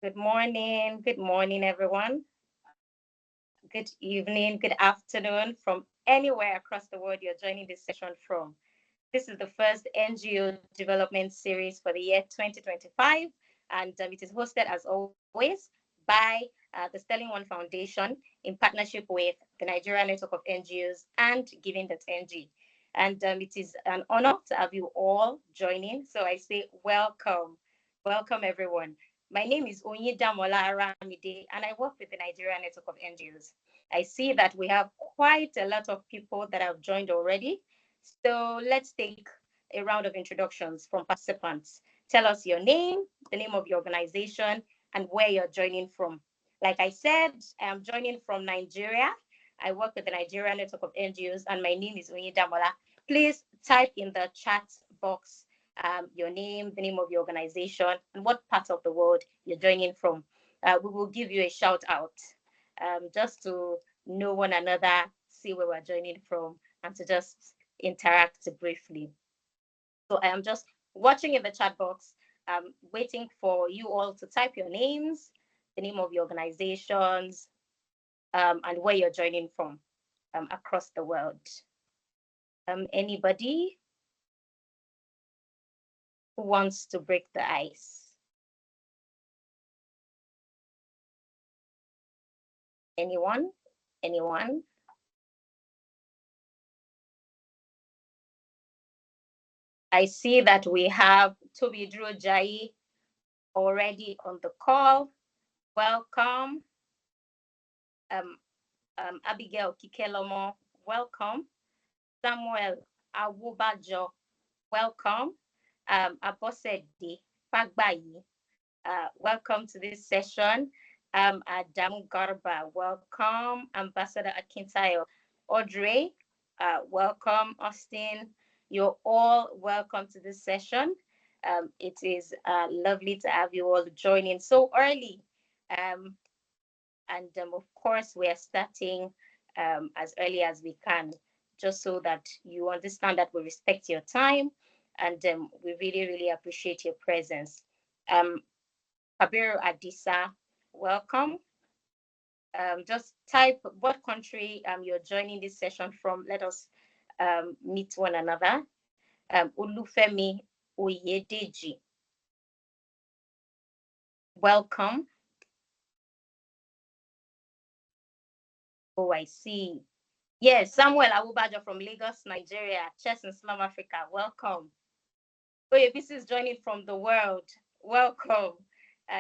Good morning, everyone. Good evening, good afternoon from anywhere across the world you're joining this session from. This is the first NGO Development Series for the year 2025, and it is hosted as always by the Sterling One Foundation in partnership with the Nigeria Network of NGOs and Giving.ng. And it is an honor to have you all joining. So I say welcome, welcome everyone. My name is Onyidamola Aramide, and I work with the Nigeria Network of NGOs. I see that we have quite a lot of people that have joined already. So let's take a round of introductions from participants. Tell us your name, the name of your organization, and where you're joining from. Like I said, I am joining from Nigeria. I work with the Nigeria Network of NGOs, and my name is Onyidamola. Please type in the chat box your name, the name of your organization, and what part of the world you're joining from. We will give you a shout out just to know one another, see where we're joining from, and to just interact briefly. So I am just watching in the chat box, waiting for you all to type your names, the name of your organizations, and where you're joining from across the world. Anybody who wants to break the ice? Anyone? Anyone? I see that we have Toby Jai already on the call. Welcome. Abigail Kikelomo, welcome. Samuel Awubajo, welcome. Abosedi Fagbayi, welcome to this session. Adamu Garba, welcome. Ambassador Akintayo. Audrey, welcome. Austin, you're all welcome to this session. It is lovely to have you all joining so early. And of course, we are starting as early as we can, just so that you understand that we respect your time, and we really, really appreciate your presence. Kabiru Adisa, welcome. Just type what country you're joining this session from. Let us meet one another. Ulufemi Oyedeji, welcome. Oh, I see. Yes, Samuel Awubajo from Lagos, Nigeria, Chess in Slum Africa, welcome. Oye, this is joining from the world, welcome.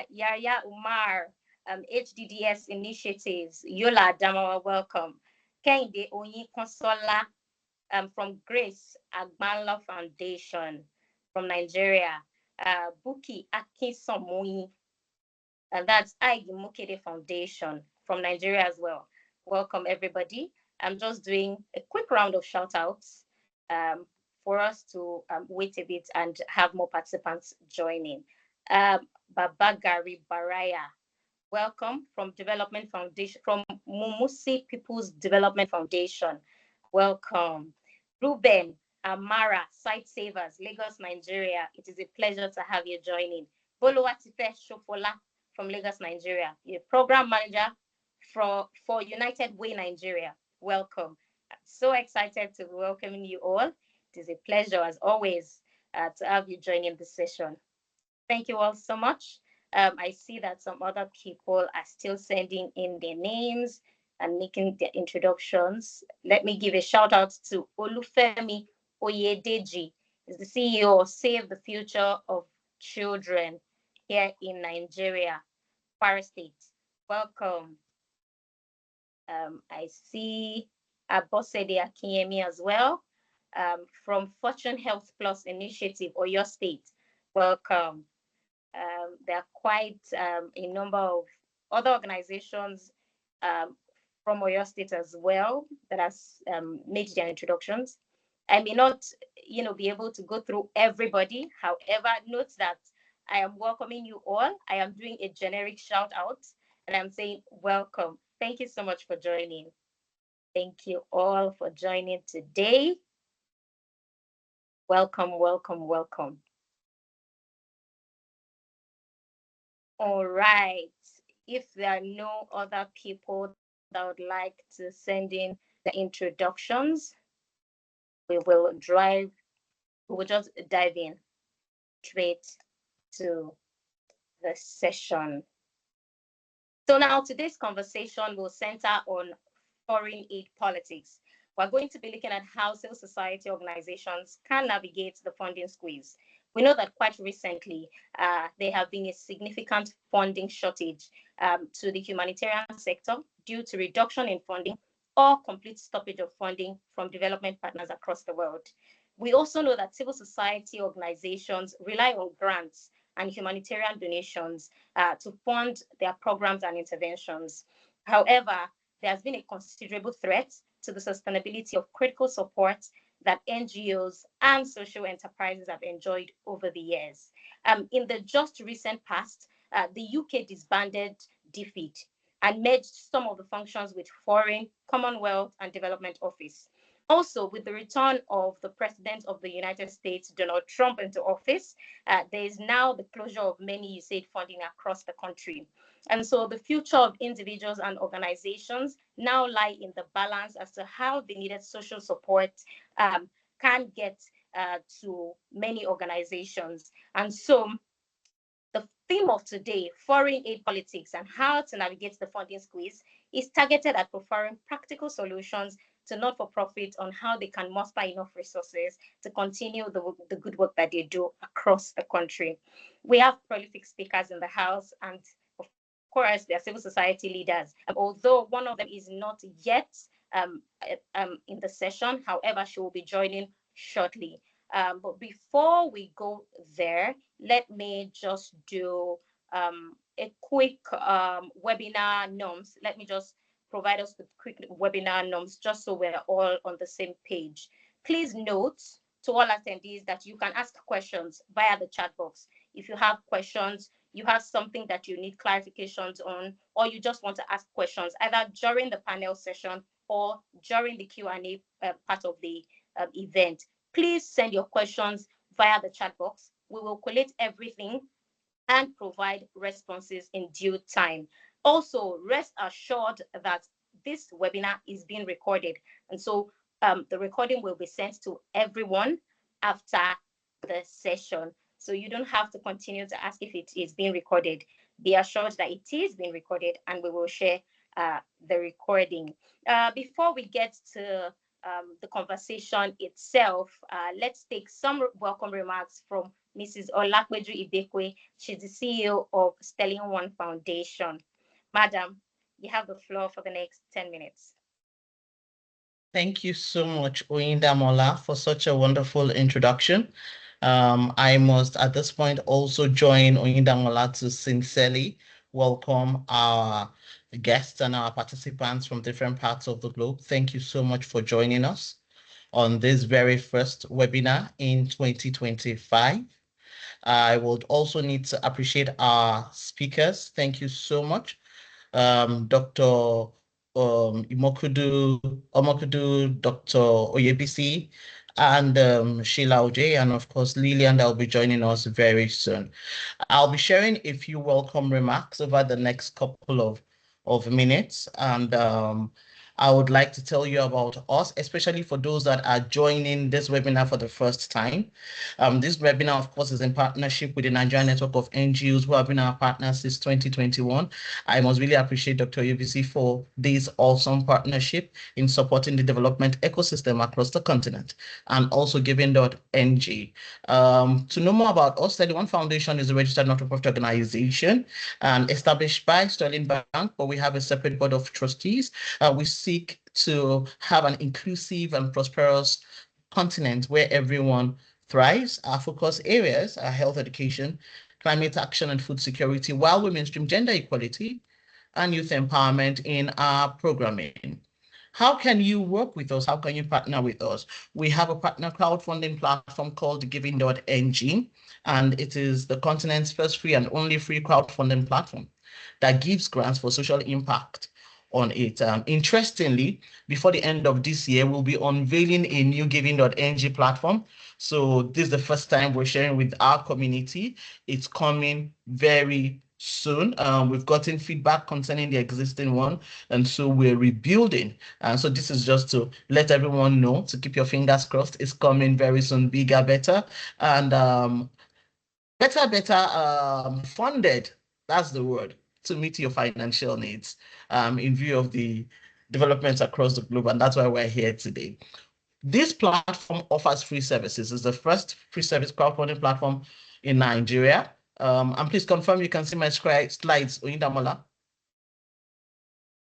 Yaya Umar, HDDS Initiatives, Yola Adamawa, welcome. Kehinde Oyin Konsola from Grace Agbanla Foundation from Nigeria. Buki Akinsomoyi, and that's Aigi Mukede Foundation from Nigeria as well. Welcome, everybody. I'm just doing a quick round of shout outs for us to wait a bit and have more participants joining. Babagari Baraya, welcome from Development Foundation, from Mumusi People's Development Foundation. Welcome. Ruben Amara, Site Savers, Lagos, Nigeria. It is a pleasure to have you joining. Boluwatife Shofola from Lagos, Nigeria. You're program manager for United Way Nigeria. Welcome. I'm so excited to welcome you all. It is a pleasure, as always, to have you joining the session. Thank you all so much. I see that some other people are still sending in their names and making their introductions. Let me give a shout out to Olufemi Oyedeji, is the CEO of Save the Future of Children here in Nigeria, Kwara State. Welcome. I see Abosede Akinyemi as well, from Fortune Health Plus Initiative, Oyo State. Welcome. There are quite a number of other organizations from Oyo State as well that has made their introductions. I may not, be able to go through everybody. However, note that I am welcoming you all. I am doing a generic shout out, and I'm saying welcome. Thank you so much for joining. Thank you all for joining today. Welcome, welcome, welcome. All right. If there are no other people that would like to send in the introductions, we will just dive in straight to the session. So now today's conversation will center on foreign aid politics. We're going to be looking at how civil society organizations can navigate the funding squeeze. We know that quite recently, there have been a significant funding shortage to the humanitarian sector due to reduction in funding or complete stoppage of funding from development partners across the world. We also know that civil society organizations rely on grants and humanitarian donations to fund their programs and interventions. However, there has been a considerable threat to the sustainability of critical support that NGOs and social enterprises have enjoyed over the years. In the just recent past, the UK disbanded DFID and merged some of the functions with Foreign, Commonwealth, and Development Office. Also, with the return of the President of the United States, Donald Trump, into office, there is now the closure of many USAID funding across the country. And so the future of individuals and organizations now lie in the balance as to how the needed social support can get to many organizations. And so the theme of today, foreign aid politics and how to navigate the funding squeeze, is targeted at providing practical solutions to not-for-profit on how they can muster enough resources to continue the good work that they do across the country. We have prolific speakers in the house, and of course, they are civil society leaders. Although one of them is not yet in the session, however, she will be joining shortly. But before we go there, let me just do a quick webinar norms. Let me just provide us with quick webinar norms just so we're all on the same page. Please note to all attendees that you can ask questions via the chat box. If you have questions, you have something that you need clarifications on, or you just want to ask questions either during the panel session or during the Q&A part of the event, please send your questions via the chat box. We will collate everything and provide responses in due time. Also, rest assured that this webinar is being recorded. And so the recording will be sent to everyone after the session. So you don't have to continue to ask if it is being recorded. Be assured that it is being recorded, and we will share the recording. Before we get to the conversation itself, let's take some welcome remarks from Mrs. Olakweju Ibekwe. She's the CEO of Sterling One Foundation. Madam, you have the floor for the next 10 minutes. Thank you so much, Oyindamola, for such a wonderful introduction. I must at this point also join Oyindamola to sincerely welcome our guests and our participants from different parts of the globe. Thank you so much for joining us on this very first webinar in 2025. I would also need to appreciate our speakers. Thank you so much. Dr. Omokudu, Dr. Oyebisi, and Sheila Oje, and of course Lillian that will be joining us very soon. I'll be sharing a few welcome remarks over the next couple of minutes, and I would like to tell you about us, especially for those that are joining this webinar for the first time. This webinar, of course, is in partnership with the Nigeria Network of NGOs, who have been our partners since 2021. I must really appreciate Dr. UBC for this awesome partnership in supporting the development ecosystem across the continent, and also Giving.ng. To know more about us, Sterling One Foundation is a registered not-for-profit organization and established by Sterling Bank, but we have a separate board of trustees. We seek to have an inclusive and prosperous continent where everyone thrives. Our focus areas are health education, climate action and food security, while we mainstream gender equality and youth empowerment in our programming. How can you work with us? How can you partner with us? We have a partner crowdfunding platform called Giving.ng, and it is the continent's first free and only free crowdfunding platform that gives grants for social impact on it. Interestingly, before the end of this year, we'll be unveiling a new Giving.ng platform. So this is the first time we're sharing with our community. It's coming very, soon. We've gotten feedback concerning the existing one, and so we're rebuilding. And so this is just to let everyone know, to keep your fingers crossed. It's coming very soon, bigger, better, and better funded. That's the word, to meet your financial needs in view of the developments across the globe. And that's why we're here today. This platform offers free services. It's the first free service crowdfunding platform in Nigeria. And please confirm you can see my slides, Oyindamola.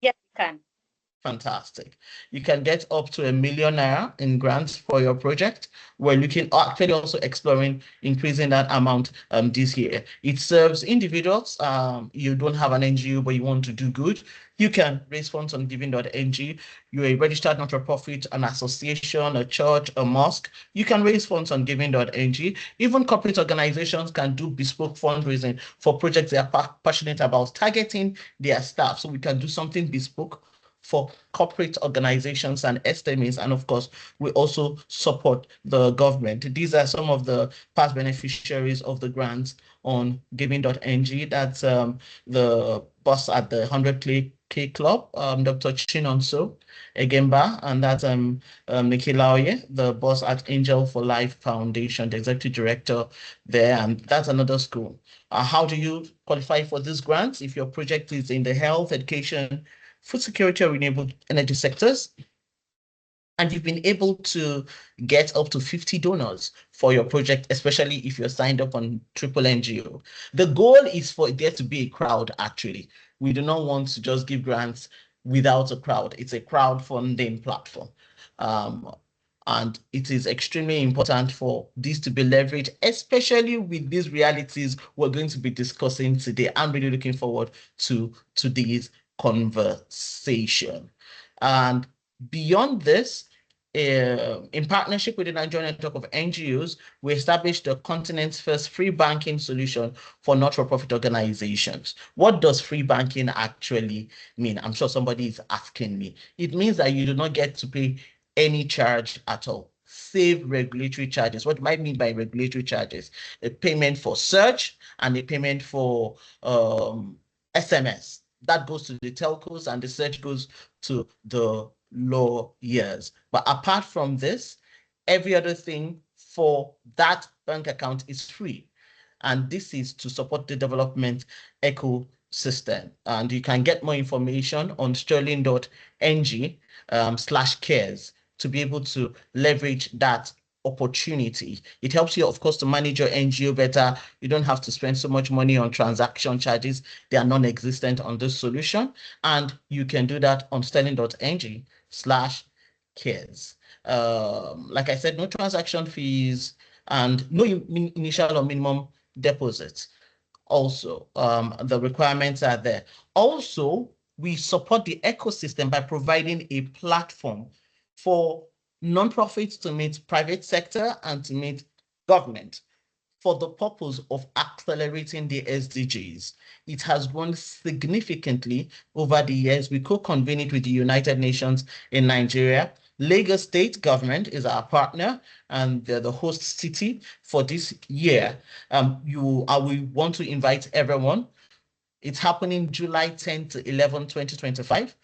Yes, you can. Fantastic. You can get up to ₦1 million in grants for your project. We're looking actually also exploring increasing that amount this year. It serves individuals. You don't have an NGO, but you want to do good. You can raise funds on Giving.ng. You're a registered not-for-profit, an association, a church, a mosque. You can raise funds on Giving.ng. Even corporate organizations can do bespoke fundraising for projects they are passionate about, targeting their staff. So we can do something bespoke for corporate organizations and SMEs. And of course, we also support the government. These are some of the past beneficiaries of the grants on Giving.ng. That's the boss at the 100K Club, Dr. Chinonso Egemba, and that's Nikki Laoye, the boss at Angel for Life Foundation, the executive director there, and that's another school. How do you qualify for this grant? If your project is in the health, education, food security, or renewable energy sectors, and you've been able to get up to 50 donors for your project, especially if you're signed up on NNNGO. The goal is for there to be a crowd, actually. We do not want to just give grants without a crowd. It's a crowdfunding platform. And it is extremely important for this to be leveraged, especially with these realities we're going to be discussing today. I'm really looking forward to today's conversation. And beyond this, in partnership with the Nigeria Network of NGOs, we established the continent's first free banking solution for not-for-profit organizations. What does free banking actually mean? I'm sure somebody is asking me. It means that you do not get to pay any charge at all, save regulatory charges. What do I mean by regulatory charges? A payment for search and a payment for SMS. That goes to the telcos and the search goes to the lawyers. But apart from this, every other thing for that bank account is free. And this is to support the development ecosystem. And you can get more information on sterling.ng/cares to be able to leverage that opportunity. It helps you, of course, to manage your NGO better. You don't have to spend so much money on transaction charges. They are non-existent on this solution. And you can do that on sterling.ng/cares. Like I said, no transaction fees and no initial or minimum deposits. Also, the requirements are there. Also, we support the ecosystem by providing a platform for nonprofits to meet private sector and to meet government for the purpose of accelerating the SDGs. It has grown significantly over the years. We co-convene it with the United Nations in Nigeria. Lagos State government is our partner and they're the host city for this year. We want to invite everyone. It's happening July 10 to 11, 2025.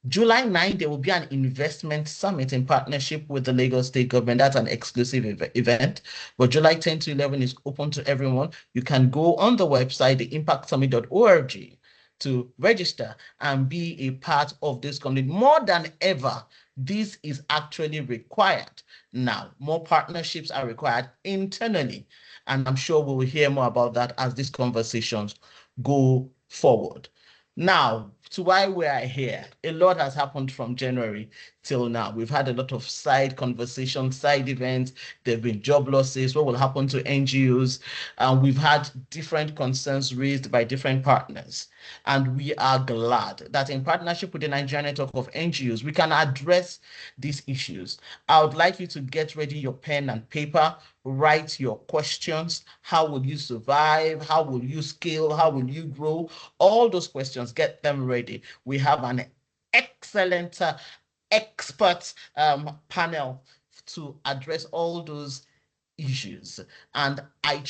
July 9, there will be an investment summit in partnership with the Lagos State government. That's an exclusive event. But July 10 to 11 is open to everyone. You can go on the website, theimpactsummit.org, to register and be a part of this community. More than ever, this is actually required. Now, more partnerships are required internally. And I'm sure we will hear more about that as these conversations go forward. Now, to why we are here. A lot has happened from January till now. We've had a lot of side conversations, side events. There have been job losses. What will happen to NGOs? We've had different concerns raised by different partners. And we are glad that in partnership with the Nigeria Network of NGOs, we can address these issues. I would like you to get ready your pen and paper, write your questions. How will you survive? How will you scale? How will you grow? All those questions, get them ready. We have an excellent expert panel to address all those issues. And I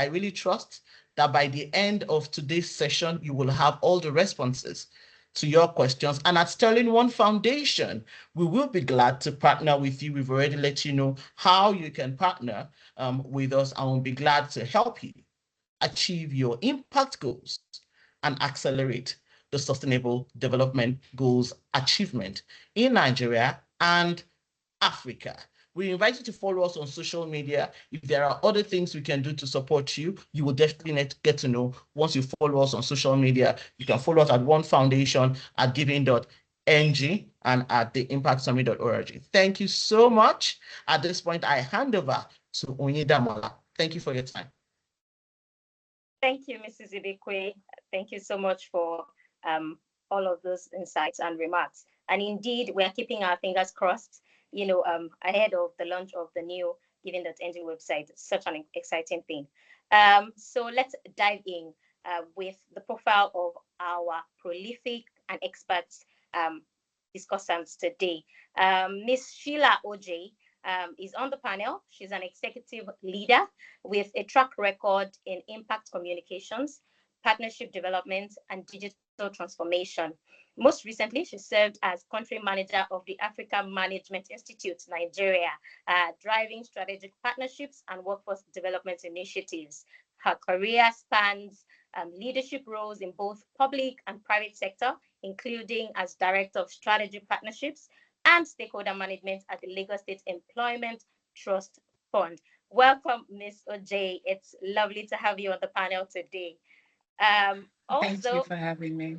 really trust that by the end of today's session, you will have all the responses to your questions. And at Sterling One Foundation, we will be glad to partner with you. We've already let you know how you can partner with us, and we'll be glad to help you achieve your impact goals and accelerate the Sustainable Development Goals achievement in Nigeria and Africa. We invite you to follow us on social media. If there are other things we can do to support you, you will definitely get to know once you follow us on social media. You can follow us at One Foundation, at Giving.ng, and at the impactsummit.org. Thank you so much. At this point, I hand over to Onyedamola. Thank you for your time. Thank you, Mrs. Ibekwe. Thank you so much for all of those insights and remarks. And indeed, we're keeping our fingers crossed, ahead of the launch of the new Giving.ng website. It's such an exciting thing. So let's dive in with the profile of our prolific and expert discussants today. Ms. Sheila OJ is on the panel. She's an executive leader with a track record in impact communications, partnership development, and digital transformation. Most recently, she served as country manager of the Africa Management Institute, Nigeria, driving strategic partnerships and workforce development initiatives. Her career spans leadership roles in both public and private sector, including as Director of Strategy Partnerships and Stakeholder Management at the Lagos State Employment Trust Fund. Welcome, Ms. OJ. It's lovely to have you on the panel today. Thank you for having me.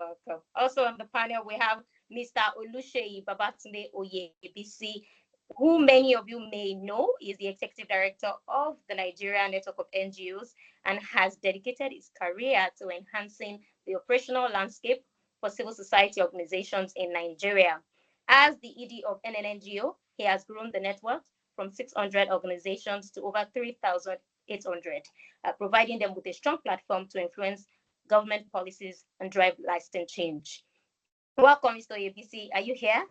Welcome. Also on the panel, we have Mr. Oluseyi Babatunde Oyebisi, who many of you may know is the Executive Director of the Nigeria Network of NGOs and has dedicated his career to enhancing the operational landscape for civil society organizations in Nigeria. As the ED of NNNGO, he has grown the network from 600 organizations to over 3,800, providing them with a strong platform to influence government policies and drive lasting change. Welcome, Mr. Oyebisi. Are you here?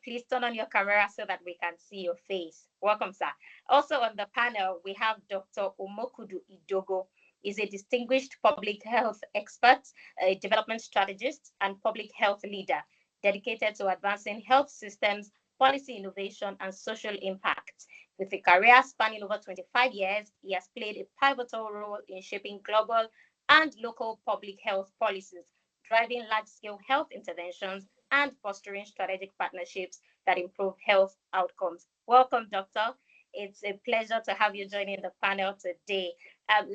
Please turn on your camera so that we can see your face. Welcome, sir. Also on the panel, we have Dr. Omokudu Idogo. Is a distinguished public health expert, a development strategist, and public health leader dedicated to advancing health systems, policy innovation, and social impact. With a career spanning over 25 years, he has played a pivotal role in shaping global and local public health policies, driving large-scale health interventions, and fostering strategic partnerships that improve health outcomes. Welcome, Doctor. It's a pleasure to have you joining the panel today.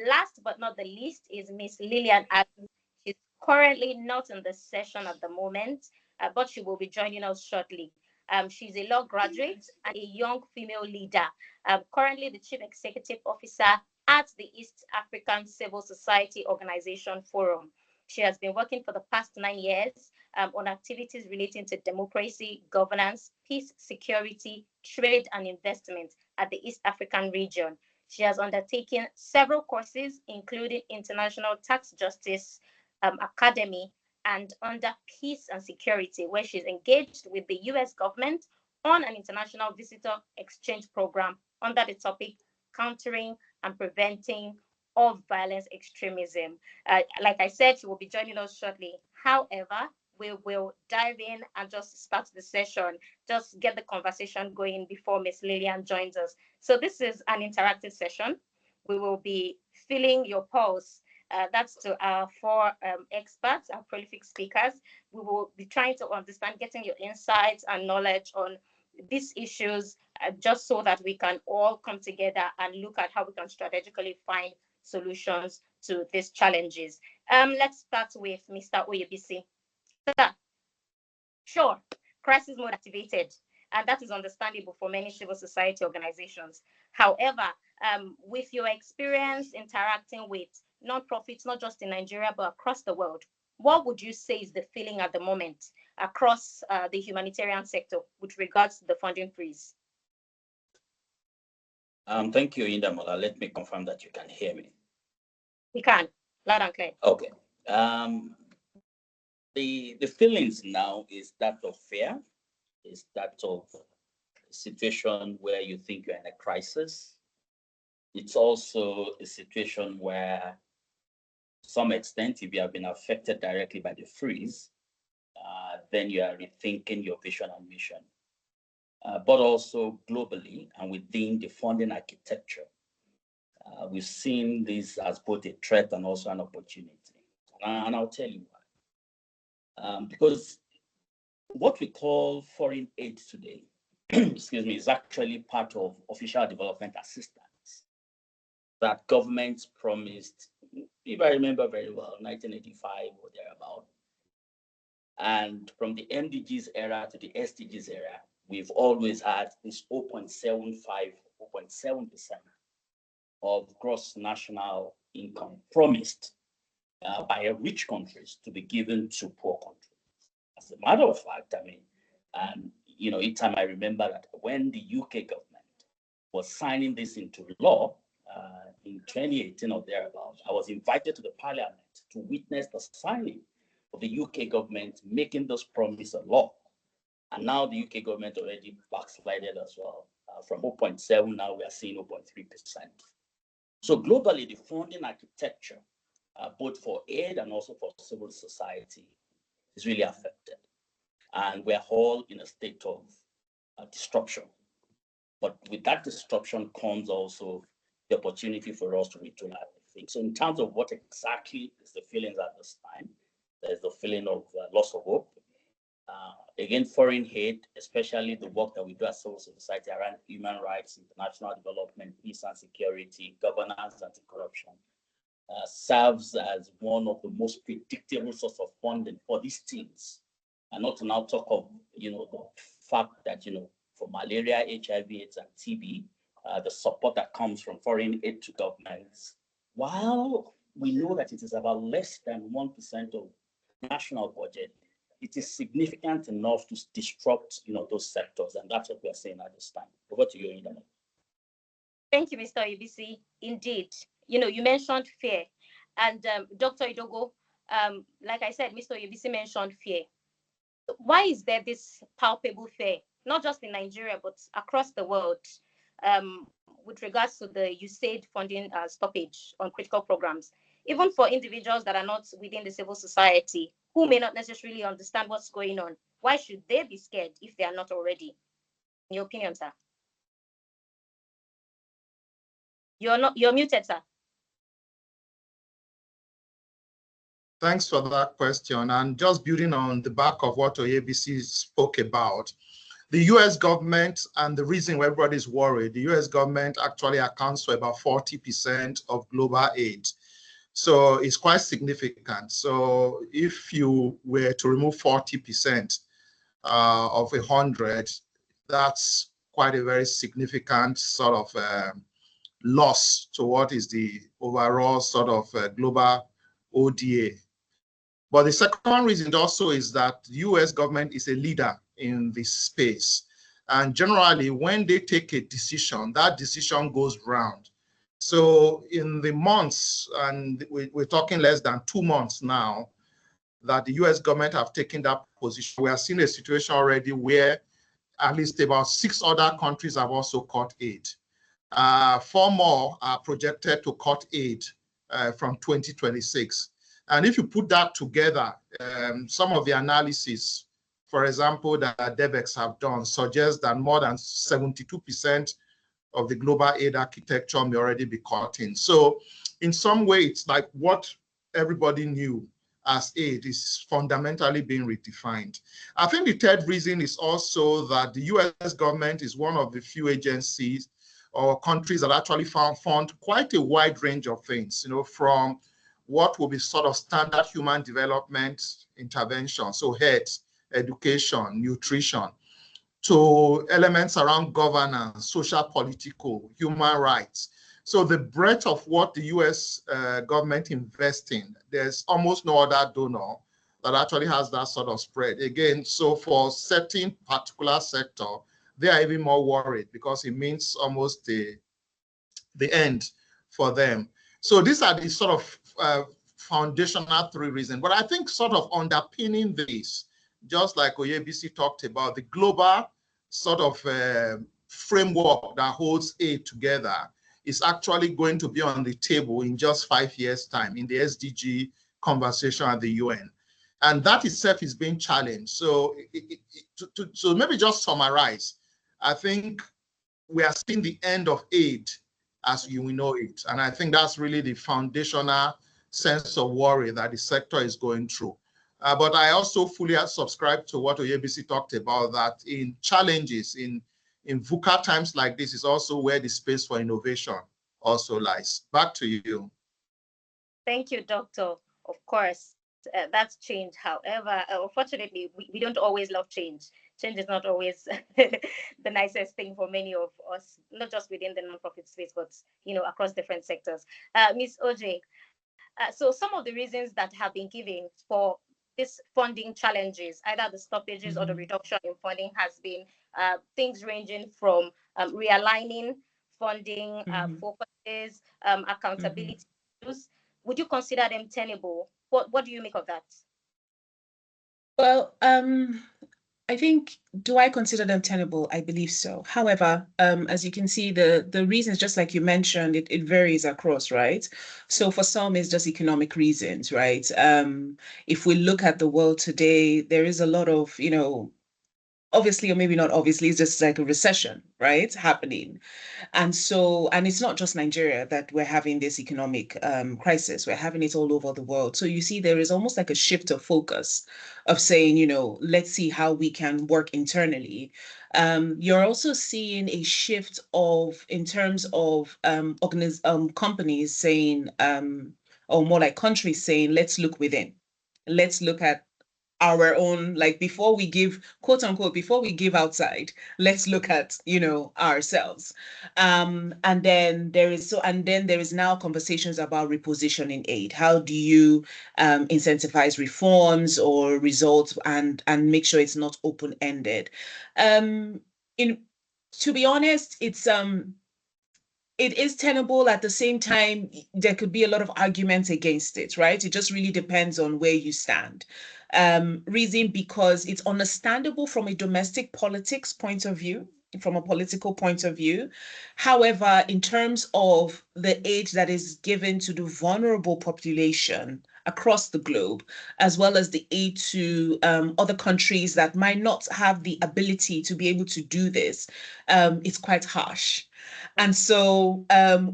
Last but not the least is Miss Lillian Adams. She's currently not in the session at the moment, but she will be joining us shortly. She's a law graduate and a young female leader, currently the Chief Executive Officer at the East African Civil Society Organization Forum. She has been working for the past 9 years on activities relating to democracy, governance, peace, security, trade, and investment at the East African region. She has undertaken several courses, including International Tax Justice Academy and under Peace and Security, where she's engaged with the US government on an international visitor exchange program under the topic Countering and Preventing of Violence Extremism. Like I said, she will be joining us shortly. However, we will dive in and just start the session, just get the conversation going before Ms. Lillian joins us. So this is an interactive session. We will be feeling your pulse. That's to our 4 experts, our prolific speakers. We will be trying to understand, getting your insights and knowledge on these issues, just so that we can all come together and look at how we can strategically find solutions to these challenges. Let's start with Mr. Oyebisi. Sure, crisis mode activated, and that is understandable for many civil society organizations. However, with your experience interacting with nonprofits, not just in Nigeria, but across the world, what would you say is the feeling at the moment across the humanitarian sector with regards to the funding freeze? Thank you, Indamola. Let me confirm that you can hear me. We can, loud and clear. Okay. The feelings now is that of fear, is that of a situation where you think you're in a crisis, It's also a situation where, to some extent, if you have been affected directly by the freeze, then you are rethinking your vision and mission. But also globally and within the funding architecture, we've seen this as both a threat and also an opportunity. And I'll tell you why. Because what we call foreign aid today, excuse me, is actually part of official development assistance that governments promised, if I remember very well, 1985 or thereabout. And from the MDGs era to the SDGs era, we've always had this 0.75, 0.7% of gross national income promised by rich countries to be given to poor countries. As a matter of fact, I mean, each time I remember that when the UK government was signing this into law in 2018 or thereabouts, I was invited to the parliament to witness the signing of the UK government making this promise a law. And now the UK government already backslided as well. From 0.7, now we are seeing 0.3%. So globally, the funding architecture, both for aid and also for civil society, is really affected. And we're all in a state of disruption. But with that disruption comes also the opportunity for us to retool everything. So in terms of what exactly is the feelings at this time, there's the feeling of loss of hope. Again, foreign aid, especially the work that we do as civil society around human rights, international development, peace and security, governance, anti-corruption, serves as one of the most predictable sources of funding for these teams. And not to now talk of, the fact that, for malaria, HIV, AIDS, and TB, the support that comes from foreign aid to governments, while we know that it is about less than 1% of national budget, it is significant enough to disrupt, those sectors, and that's what we are saying at this time. Over to you, Indama. Thank you, Mr. Oyebisi. Indeed, you mentioned fear, and Dr. Idogo, like I said, Mr. Oyebisi mentioned fear. Why is there this palpable fear, not just in Nigeria, but across the world, with regards to the USAID funding stoppage on critical programs, even for individuals that are not within the civil society, who may not necessarily understand what's going on? Why should they be scared if they are not already? In your opinion, sir? You're muted, sir. Thanks for that question. And just building on the back of what Oyebisi spoke about, the US government, and the reason why everybody is worried, the US government actually accounts for about 40% of global aid. So it's quite significant. So if you were to remove 40% of 100, that's quite a very significant sort of loss to what is the overall sort of global ODA. But the second reason also is that the US government is a leader in this space. And generally, when they take a decision, that decision goes round. So in the months, and we're talking less than 2 months now, that the US government have taken that position, we are seeing a situation already where at least about 6 other countries have also cut aid. 4 more are projected to cut aid from 2026. And if you put that together, some of the analysis, for example, that DEVEX have done suggests that more than 72% of the global aid architecture may already be cut in. So in some way, it's like what everybody knew as aid is fundamentally being redefined. I think the third reason is also that the US government is one of the few agencies or countries that actually fund quite a wide range of things, from what will be sort of standard human development intervention, so health, education, nutrition, to elements around governance, social, political, human rights. So the breadth of what the US government invests in, there's almost no other donor that actually has that sort of spread. Again, so for certain particular sector, they are even more worried because it means almost the end for them. So these are the sort of foundational 3 reasons. But I think sort of underpinning this, just like Oyebisi talked about, the global sort of framework that holds aid together is actually going to be on the table in just 5 years' time in the SDG conversation at the UN. And that itself is being challenged. So so maybe just summarize, I think we are seeing the end of aid as you know it. And I think that's really the foundational sense of worry that the sector is going through. But I also fully subscribe to what Oyebisi talked about, that in challenges, in VUCA times like this is also where the space for innovation also lies. Back to you. Thank you, Doctor. Of course, that's change. However, unfortunately, we don't always love change. Change is not always the nicest thing for many of us, not just within the nonprofit space, but across different sectors. Ms. OJ, so some of the reasons that have been given for this funding challenges, either the stoppages or the reduction in funding, has been things ranging from realigning funding focuses, accountability issues. Would you consider them tenable? What do you make of that? Well, I think, do I consider them tenable? I believe so. However, as you can see, the reasons, just like you mentioned, it varies across, right? So for some, it's just economic reasons, right? If we look at the world today, there is a lot of, obviously, or maybe not obviously, it's just like a recession, right, happening. And it's not just Nigeria that we're having this economic crisis. We're having it all over the world. So you see, there is almost like a shift of focus of saying, let's see how we can work internally. You're also seeing a shift in terms of companies saying, or more like countries saying, let's look within. Let's look at our own, like, before we give, quote unquote, before we give outside, let's look at ourselves. And then there is now conversations about repositioning aid. How do you incentivize reforms or results and make sure it's not open-ended? To be honest, it is tenable. At the same time, there could be a lot of arguments against it, right? It just really depends on where you stand. Reason because it's understandable from a domestic politics point of view, from a political point of view. However, in terms of the aid that is given to the vulnerable population across the globe, as well as the aid to other countries that might not have the ability to be able to do this, it's quite harsh. And so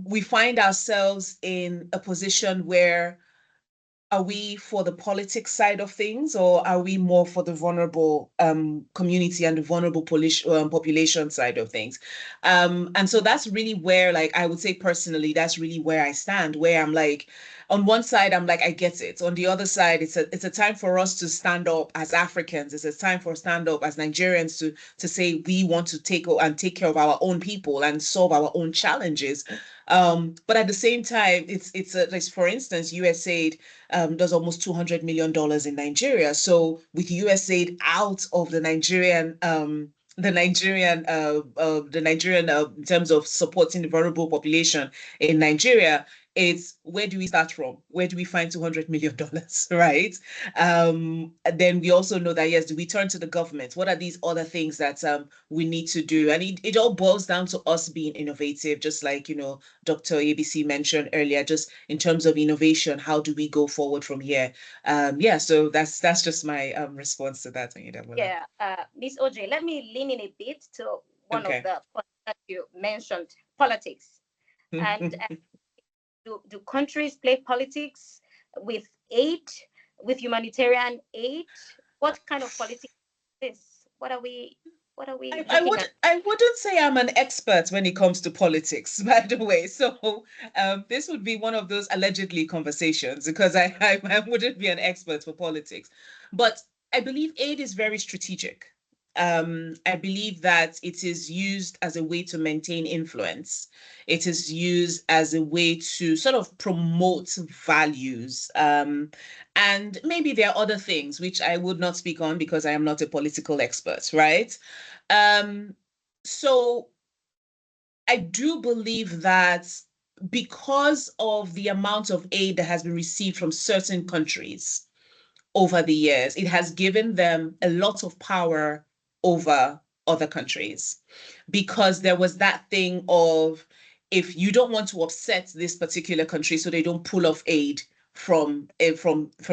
we find ourselves in a position where, are we for the politics side of things, or are we more for the vulnerable community and the vulnerable population side of things? And so that's really where, like, I would say personally, that's really where I stand, where I'm like, on one side, I'm like, I get it. On the other side, it's a time for us to stand up as Africans. It's a time for stand up as Nigerians to say we want to take care of our own people and solve our own challenges. But at the same time, it's for instance, USAID does almost $200 million in Nigeria. So with USAID out of the Nigerian in terms of supporting the vulnerable population in Nigeria, it's, where do we start from? Where do we find $200 million, right? Then we also know that, yes, do we turn to the government? What are these other things that we need to do? And it all boils down to us being innovative, just like, Dr. ABC mentioned earlier, just in terms of innovation, how do we go forward from here? So that's just my response to that. Yeah, Ms. OJ, let me lean in a bit to one of the points that you mentioned, politics. And do countries play politics with aid, with humanitarian aid? What kind of politics is this? What are we I wouldn't say I'm an expert when it comes to politics, by the way. So this would be one of those allegedly conversations, because I wouldn't be an expert for politics. But I believe aid is very strategic. I believe that it is used as a way to maintain influence. It is used as a way to sort of promote values. And maybe there are other things which I would not speak on because I am not a political expert, right? So I do believe that because of the amount of aid that has been received from certain countries over the years, it has given them a lot of power over other countries, because there was that thing of, if you don't want to upset this particular country so they don't pull off aid from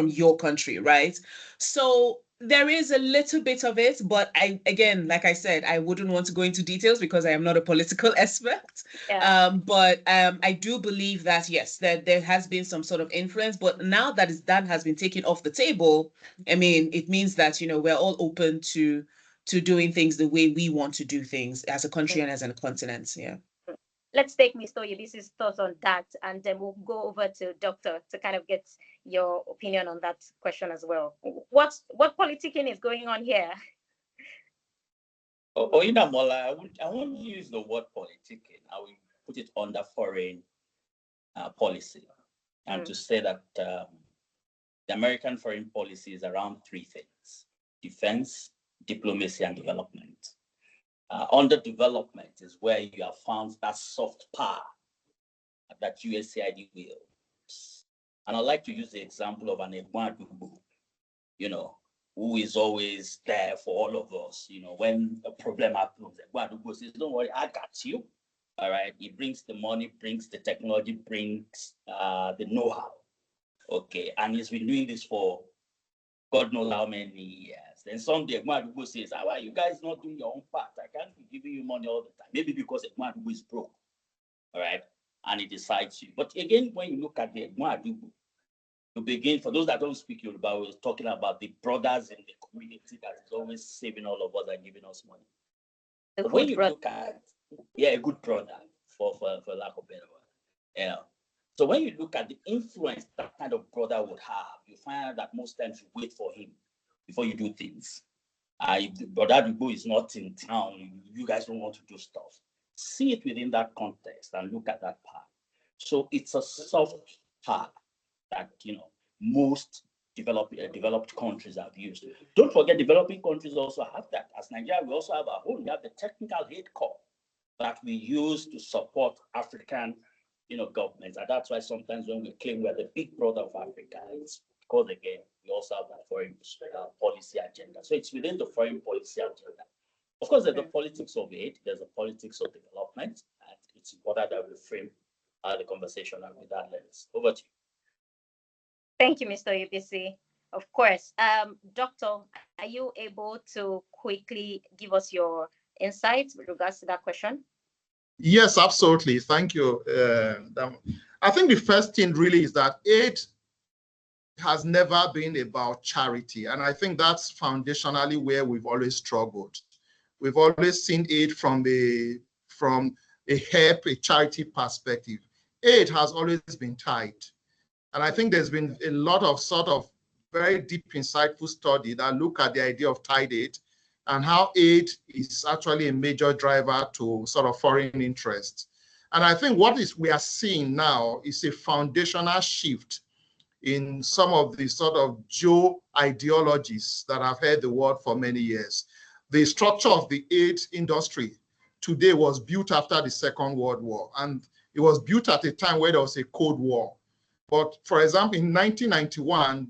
your country, right? So there is a little bit of it, but again, like I said, I wouldn't want to go into details because I am not a political expert. Yeah. But I do believe that yes, that there has been some sort of influence, but now that that has been taken off the table, I mean, it means that, you know, we're all open to doing things the way we want to do things as a country and as a continent. Yeah. Let's take Mr. Oyebisi's thoughts on that, and then we'll go over to Doctor to kind of get your opinion on that question as well. What politicking is going on here? Oyindamola, I won't use the word politicking. I will put it under foreign policy, and to say that the American foreign policy is around three things: defense, diplomacy, and development. Under development is where you have found that soft power that USAID wields. And I'd like to use the example of an Egwadubu, you know, who is always there for all of us. You know, when a problem happens, Egwadubu says, don't worry, I got you. All right. He brings the money, brings the technology, brings the know-how. Okay. And he's been doing this for God knows how many years. Then someday Egwadubu says, how are you guys not doing your own part? I can't be giving you money all the time. Maybe because Egwadubu is broke. All right. And he decides to. But again, when you look at the Egwadubu, you begin, for those that don't speak Yoruba, we're talking about the brothers in the community that is always saving all of us and giving us money. But when you look at, a good brother, for lack of better word, you know. So when you look at the influence that kind of brother would have, you find out that most times you wait for him before you do things. If the brother Dubu is not in town, you guys don't want to do stuff. See it within that context and look at that part. So it's a soft part that, you know, most developed countries have used. Don't forget, developing countries also have that. As Nigeria, we also have our own. We have the technical aid corps that we use to support African, you know, governments. And that's why sometimes when we claim we're the big brother of Africa, it's because, again, we also have that foreign policy agenda. So it's within the foreign policy agenda. Of course, there's the politics of aid, there's the politics of development, and it's important that we frame the conversation with that lens. Over to you. Thank you, Mr. Oyebisi. Of course. Doctor, are you able to quickly give us your insights with regards to that question? Yes, absolutely. Thank you. I think the first thing really is that aid has never been about charity. And I think that's foundationally where we've always struggled. We've always seen aid from a help, a charity perspective. Aid has always been tied. And I think there's been a lot of sort of very deep, insightful study that look at the idea of tied aid and how aid is actually a major driver to sort of foreign interest. And I think what we are seeing now is a foundational shift in some of the sort of geo-ideologies that have held the world for many years. The structure of the aid industry today was built after the Second World War, and it was built at a time where there was a Cold War. But for example, in 1991,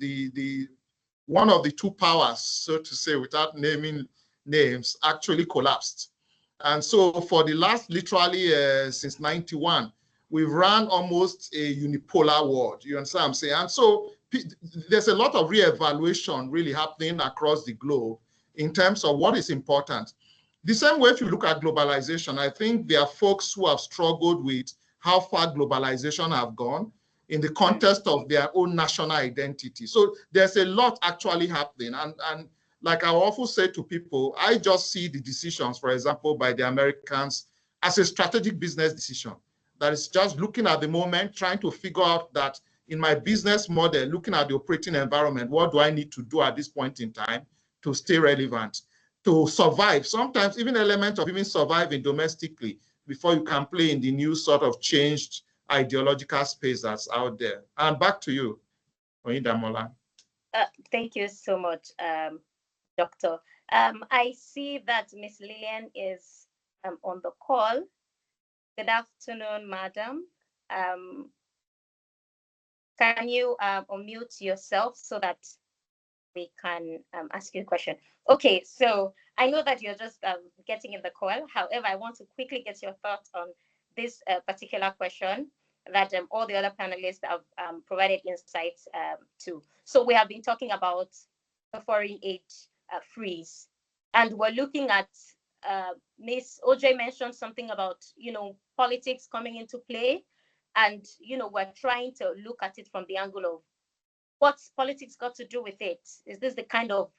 one of the two powers, so to say, without naming names, actually collapsed. And so for the last literally since 91, we've run almost a unipolar world. You understand what I'm saying? And so there's a lot of reevaluation really happening across the globe in terms of what is important. The same way, if you look at globalization, I think there are folks who have struggled with how far globalization have gone in the context of their own national identity. So there's a lot actually happening. And like I often say to people, I just see the decisions, for example, by the Americans as a strategic business decision. That is just looking at the moment, trying to figure out that in my business model, looking at the operating environment, what do I need to do at this point in time to stay relevant, to survive? Sometimes even element of even surviving domestically before you can play in the new sort of changed ideological space that's out there. And back to you, Oyindamola. Thank you so much, Doctor. I see that Ms. Lillian is on the call. Good afternoon, madam. Can you unmute yourself so that we can ask you a question? Okay, so I know that you're just getting in the call. However, I want to quickly get your thoughts on this particular question that all the other panelists have provided insights to. So we have been talking about the foreign aid freeze, and we're looking at Ms. OJ mentioned something about, politics coming into play, and, we're trying to look at it from the angle of what's politics got to do with it? Is this the kind of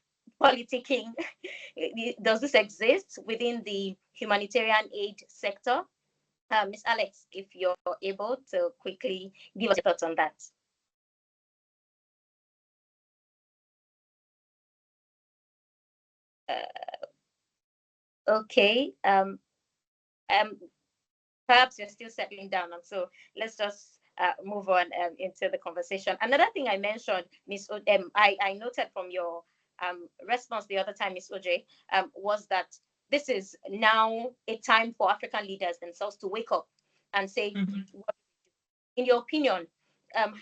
politicking? Does this exist within the humanitarian aid sector? Ms. Alex, if you're able to quickly give us your thoughts on that. Okay. Perhaps you're still settling down, and so let's just move on into the conversation. Another thing I mentioned, Ms. I noted from your response the other time, Ms. OJ, was that this is now a time for African leaders themselves to wake up and say, in your opinion,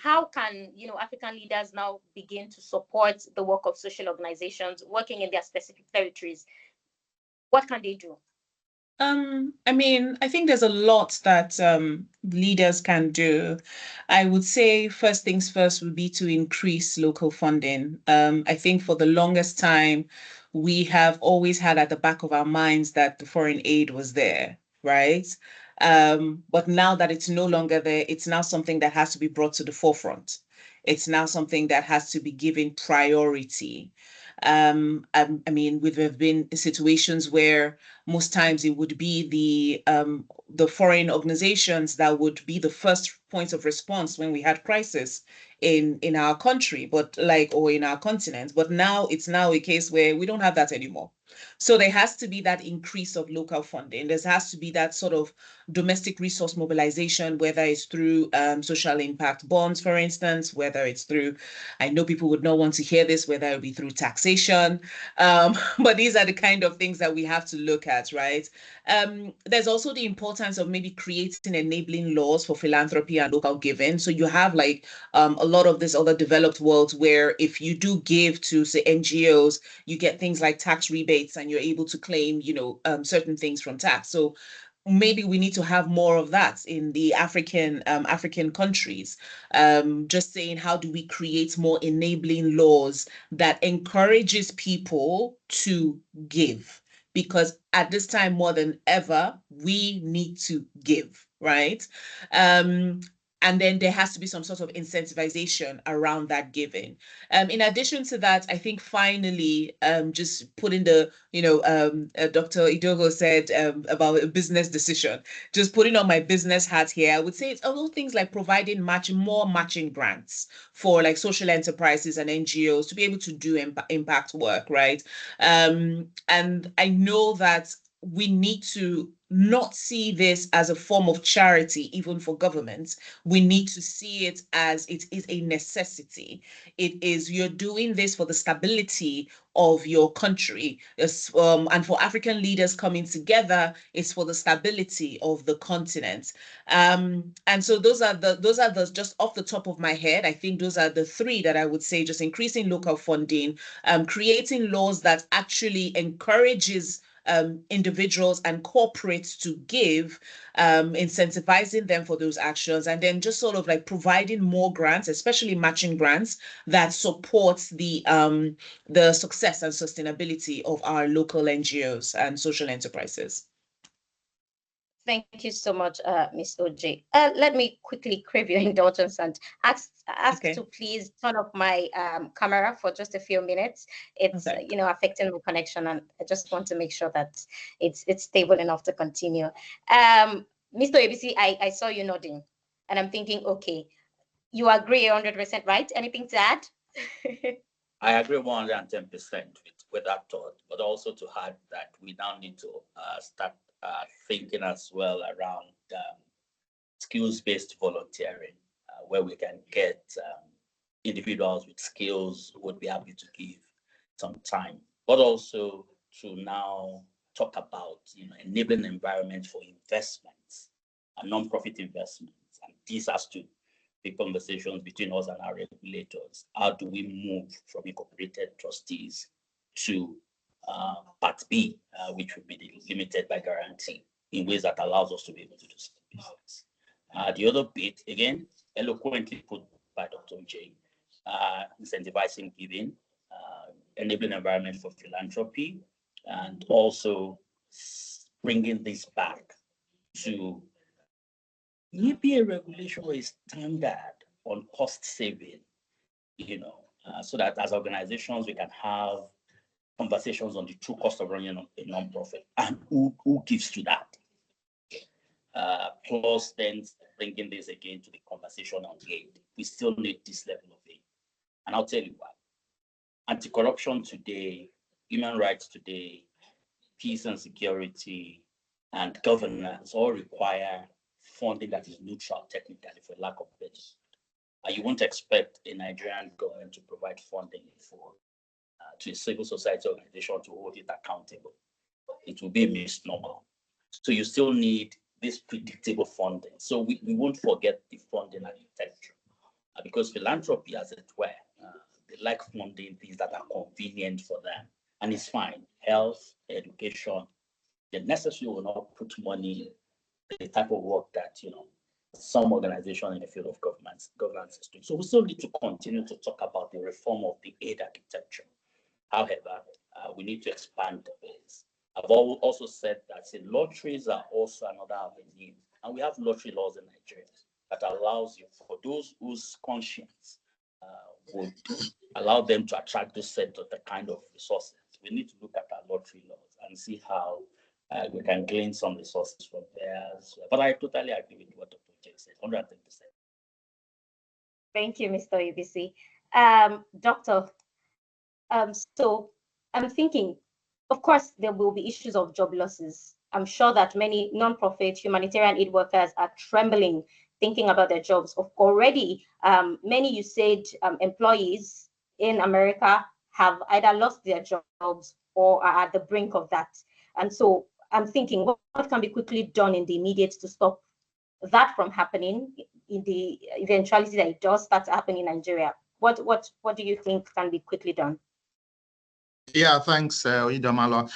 how can African leaders now begin to support the work of social organizations working in their specific territories? What can they do? I mean, I think there's a lot that leaders can do. I would say first things first would be to increase local funding. I think for the longest time, we have always had at the back of our minds that the foreign aid was there, right? But now that it's no longer there, it's now something that has to be brought to the forefront. It's now something that has to be given priority. I mean, we've been in situations where most times it would be the foreign organizations that would be the first point of response when we had crisis in our country, or in our continent. But now it's a case where we don't have that anymore. So there has to be that increase of local funding. There has to be that sort of domestic resource mobilization, whether it's through social impact bonds, for instance, whether it's through, I know people would not want to hear this, whether it be through taxation. But these are the kind of things that we have to look at, right? There's also the importance of maybe creating enabling laws for philanthropy and local giving. So you have a lot of this other developed worlds where if you do give to, say, NGOs, you get things like tax rebates and you're able to claim, certain things from tax. So maybe we need to have more of that in the African countries. Just saying, how do we create more enabling laws that encourages people to give? Because at this time, more than ever, we need to give, right? And then there has to be some sort of incentivization around that giving. In addition to that, I think finally, just putting Dr. Idogo said about a business decision, just putting on my business hat here, I would say it's all things like providing more matching grants for like social enterprises and NGOs to be able to do impact work, right? And I know that we need to not see this as a form of charity, even for governments. We need to see it as it is a necessity. It is, you're doing this for the stability of your country. And for African leaders coming together, it's for the stability of the continent. And so those are the just off the top of my head, I think those are the three that I would say: just increasing local funding, creating laws that actually encourages individuals and corporates to give, incentivizing them for those actions, and then just sort of like providing more grants, especially matching grants that supports the success and sustainability of our local NGOs and social enterprises. Thank you so much, Ms. OJ. Let me quickly crave your indulgence and ask to please turn off my camera for just a few minutes. It's affecting my connection, and I just want to make sure that it's stable enough to continue. Mr. ABC, I saw you nodding, and I'm thinking, okay, you agree 100%, right? Anything to add? I agree 110% with that thought, but also to add that we now need to start thinking as well around skills-based volunteering, where we can get individuals with skills who would be happy to give some time, but also to now talk about enabling environments for investments and non-profit investments. And this has to be conversations between us and our regulators. How do we move from incorporated trustees to Part B, which would be limited by guarantee, in ways that allows us to be able to do business. The other bit, again, eloquently put by Dr. J, incentivizing giving, enabling environment for philanthropy, and also bringing this back to maybe a regulation or a standard on cost saving, so that as organizations we can have conversations on the true cost of running a non-profit and who gives to that. Plus then bringing this again to the conversation on aid. We still need this level of aid. And I'll tell you why. Anti-corruption today, human rights today, peace and security, and governance all require funding that is neutral technically, for lack of better. You won't expect a Nigerian government to provide funding for to a civil society organization to hold it accountable. It will be a misnomer. So you still need this predictable funding. So we won't forget the funding architecture, because philanthropy, as it were, they like funding things that are convenient for them, and it's fine. Health, education, they necessarily will not put money in the type of work that some organization in the field of governance is doing. So we still need to continue to talk about the reform of the aid architecture. However, we need to expand the base. I've also said that lotteries are also another avenue, and we have lottery laws in Nigeria that allows you, for those whose conscience would allow them to attract this set of the kind of resources. We need to look at our lottery laws and see how we can glean some resources from there. But I totally agree with what Dr. J said, 110%. Thank you, Mr. ABC. Doctor, so I'm thinking, of course, there will be issues of job losses. I'm sure that many non-profit humanitarian aid workers are trembling, thinking about their jobs. Already, many, you said, employees in America have either lost their jobs or are at the brink of that. And so I'm thinking, what can be quickly done in the immediate to stop that from happening in the eventuality that it does start happening in Nigeria? What do you think can be quickly done? Yeah, thanks, Damola.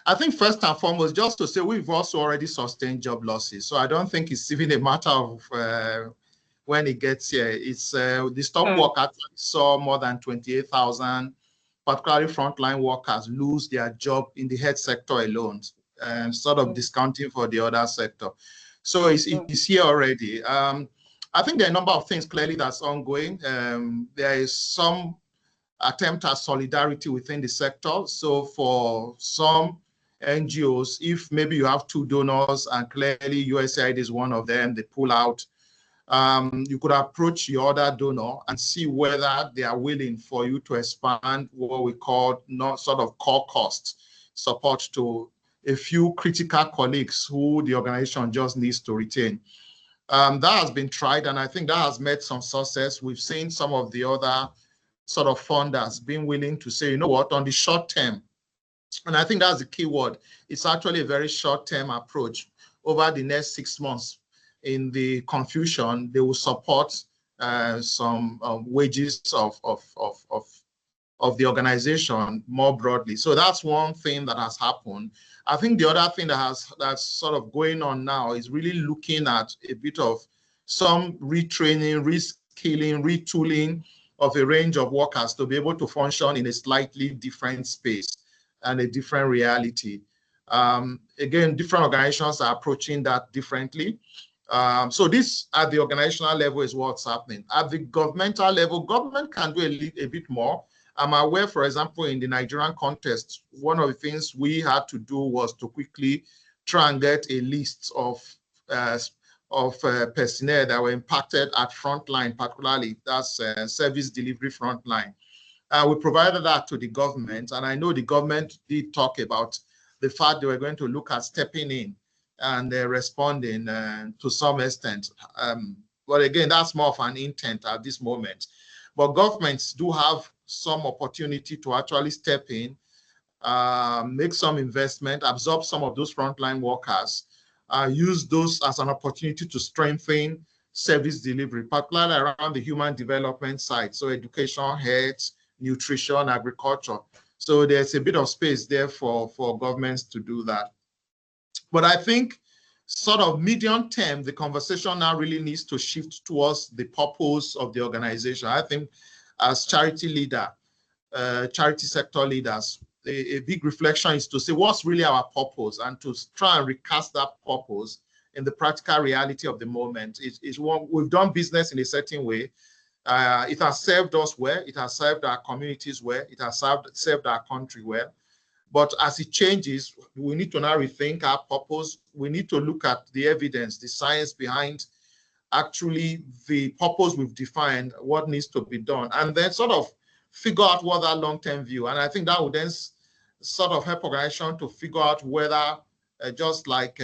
I think first and foremost, just to say we've also already sustained job losses. So I don't think it's even a matter of when it gets here. It's the stop work actually saw more than 28,000, particularly frontline workers, lose their job in the health sector alone, sort of discounting for the other sector. So it's here already. I think there are a number of things clearly that's ongoing. There is some attempt at solidarity within the sector. So for some NGOs, if maybe you have two donors and clearly USAID is one of them, they pull out, you could approach your other donor and see whether they are willing for you to expand what we call sort of core cost support to a few critical colleagues who the organization just needs to retain. That has been tried, and I think that has made some success. We've seen some of the other sort of funders being willing to say, you know what, on the short term, and I think that's the key word, it's actually a very short-term approach. Over the next 6 months, in the confusion, they will support some wages of the organization more broadly. So that's one thing that has happened. I think the other thing that's sort of going on now is really looking at a bit of some retraining, reskilling, retooling of a range of workers to be able to function in a slightly different space and a different reality. Again, different organizations are approaching that differently. So this at the organizational level is what's happening. At the governmental level, government can do a bit more. I'm aware, for example, in the Nigerian context, one of the things we had to do was to quickly try and get a list of personnel that were impacted at frontline, particularly that's service delivery frontline. We provided that to the government, and I know the government did talk about the fact they were going to look at stepping in and responding to some extent. But again, that's more of an intent at this moment. But governments do have some opportunity to actually step in, make some investment, absorb some of those frontline workers, use those as an opportunity to strengthen service delivery, particularly around the human development side. So education, health, nutrition, agriculture. So there's a bit of space there for governments to do that. But I think sort of medium term, the conversation now really needs to shift towards the purpose of the organization. I think as charity leader, charity sector leaders, a big reflection is to say what's really our purpose and to try and recast that purpose in the practical reality of the moment. We've done business in a certain way. It has served us well. It has served our communities well. It has served our country well. But as it changes, we need to now rethink our purpose. We need to look at the evidence, the science behind actually the purpose we've defined, what needs to be done, and then sort of figure out what that long-term view. And I think that would then sort of help organization to figure out whether, just like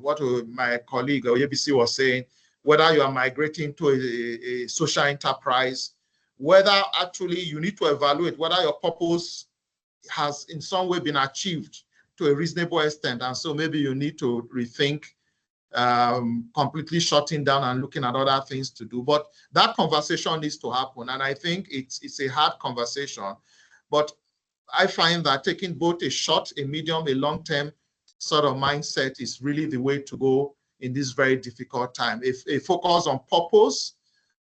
what my colleague ABC was saying, whether you are migrating to a social enterprise, whether actually you need to evaluate whether your purpose has in some way been achieved to a reasonable extent. And so maybe you need to rethink completely shutting down and looking at other things to do. But that conversation needs to happen. And I think it's a hard conversation. But I find that taking both a short, a medium, a long-term sort of mindset is really the way to go in this very difficult time. If a focus on purpose,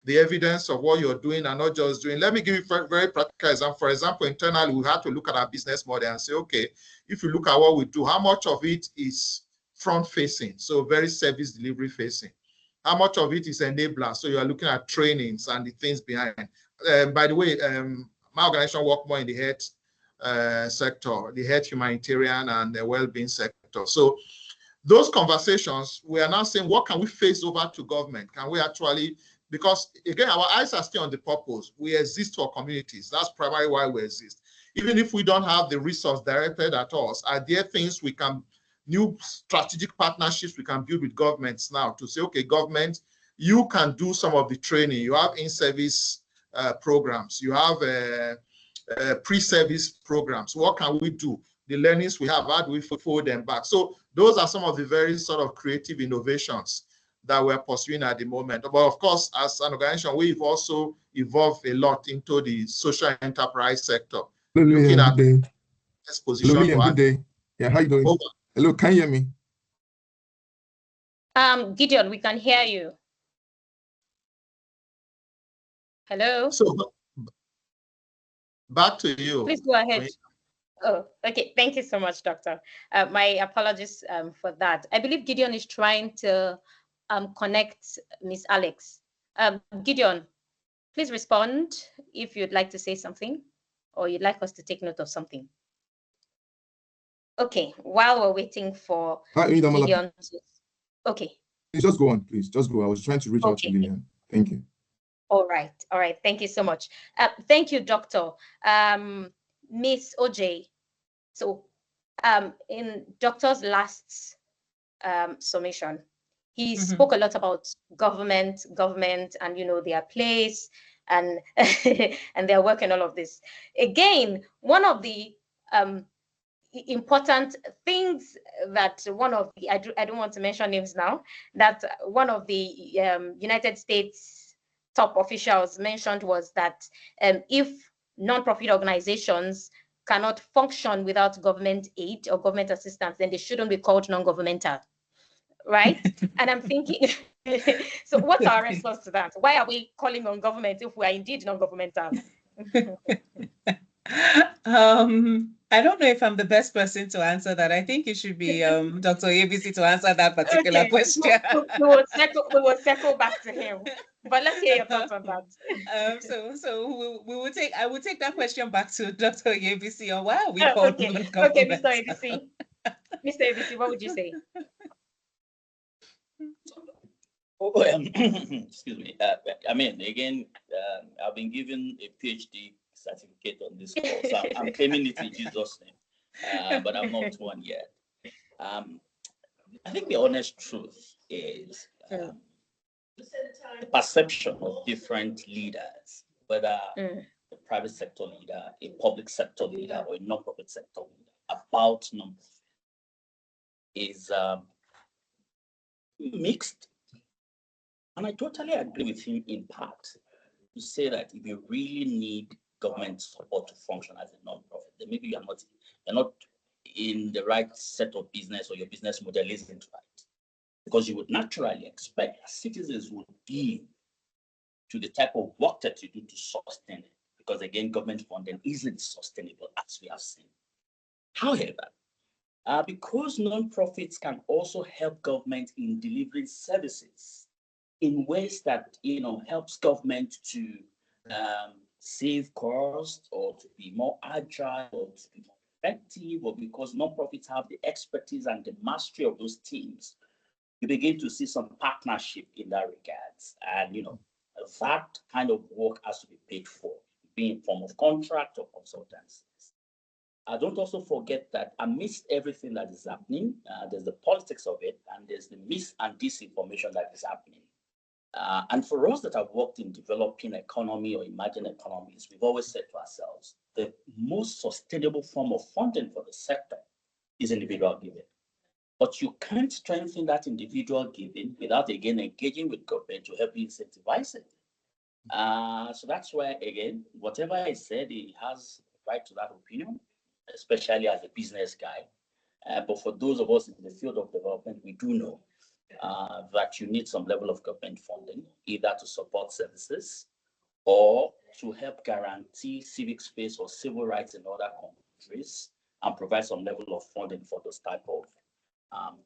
the evidence of what you're doing and not just doing. Let me give you a very practical example. For example, internally, we have to look at our business model and say, okay, if you look at what we do, how much of it is front-facing, so very service delivery facing? How much of it is enabler? So you are looking at trainings and the things behind. By the way, my organization work more in the health sector, the health humanitarian and the well-being sector. So those conversations, we are now saying, what can we face over to government? Can we actually, because again, our eyes are still on the purpose. We exist for communities. That's primarily why we exist. Even if we don't have the resource directed at us, are there things we can, new strategic partnerships we can build with governments now to say, okay, government, you can do some of the training. You have in-service programs. You have pre-service programs. What can we do? The learnings we have, how do we fold them back? So those are some of the very sort of creative innovations that we're pursuing at the moment. But of course, as an organization, we've also evolved a lot into the social enterprise sector. Hello, looking at good day. this position. Hello, good day. Yeah, how you doing? Over. Hello, can you hear me? Gideon, we can hear you. Hello. So back to you. Please go ahead. Oh, okay. Thank you so much, Doctor. My apologies for that. I believe Gideon is trying to connect Miss Alex. Gideon, please respond if you'd like to say something or you'd like us to take note of something. Okay, while we're waiting for Gideon to... Okay. Please just go on, please. Just go. I was trying to reach out to Lillian. Thank you. All right. All right. Thank you so much. Thank you, Doctor. Miss OJ. So in Doctor's last summation, he spoke a lot about government, and, you know, their place and and their work and all of this. Again, one of the important things that one of the, I don't want to mention names now, that one of the United States top officials mentioned was that if non-profit organizations cannot function without government aid or government assistance, then they shouldn't be called non-governmental, right? And I'm thinking, so what's our response to that? Why are we calling on government if we are indeed non-governmental? I don't know if I'm the best person to answer that. I think it should be Dr. ABC to answer that particular question. We will circle back to him. But let's hear your thoughts on that. So we will take. I will take that question back to Dr. ABC on why are we called non-government. Okay, Mr. ABC. Mr. ABC, what would you say? Excuse me. I mean, again, I've been given a PhD certificate on this course. So I'm claiming it in Jesus' name, but I'm not one yet. I think the honest truth is the perception of different leaders, whether a private sector leader, a public sector leader, or a non-profit sector leader, about non-profit is mixed. And I totally agree with him in part to say that if you really need government support to function as a non-profit, then maybe you're not in the right set of business, or your business model isn't right. Because you would naturally expect that citizens would give to the type of work that you do to sustain it. Because again, government funding isn't sustainable, as we have seen. However, because non-profits can also help government in delivering services in ways that helps government to save costs or to be more agile or to be more effective, or because non-profits have the expertise and the mastery of those teams, you begin to see some partnership in that regards. And that kind of work has to be paid for, being in form of contract or consultancies. Don't also forget that amidst everything that is happening, there's the politics of it, and there's the mis and disinformation that is happening. And for us that have worked in developing economy or emerging economies, we've always said to ourselves, the most sustainable form of funding for the sector is individual giving. But you can't strengthen that individual giving without, again, engaging with government to help you incentivize it. So that's why, again, whatever I said, he has right to that opinion, especially as a business guy. But for those of us in the field of development, we do know that you need some level of government funding, either to support services or to help guarantee civic space or civil rights in other countries and provide some level of funding for those type of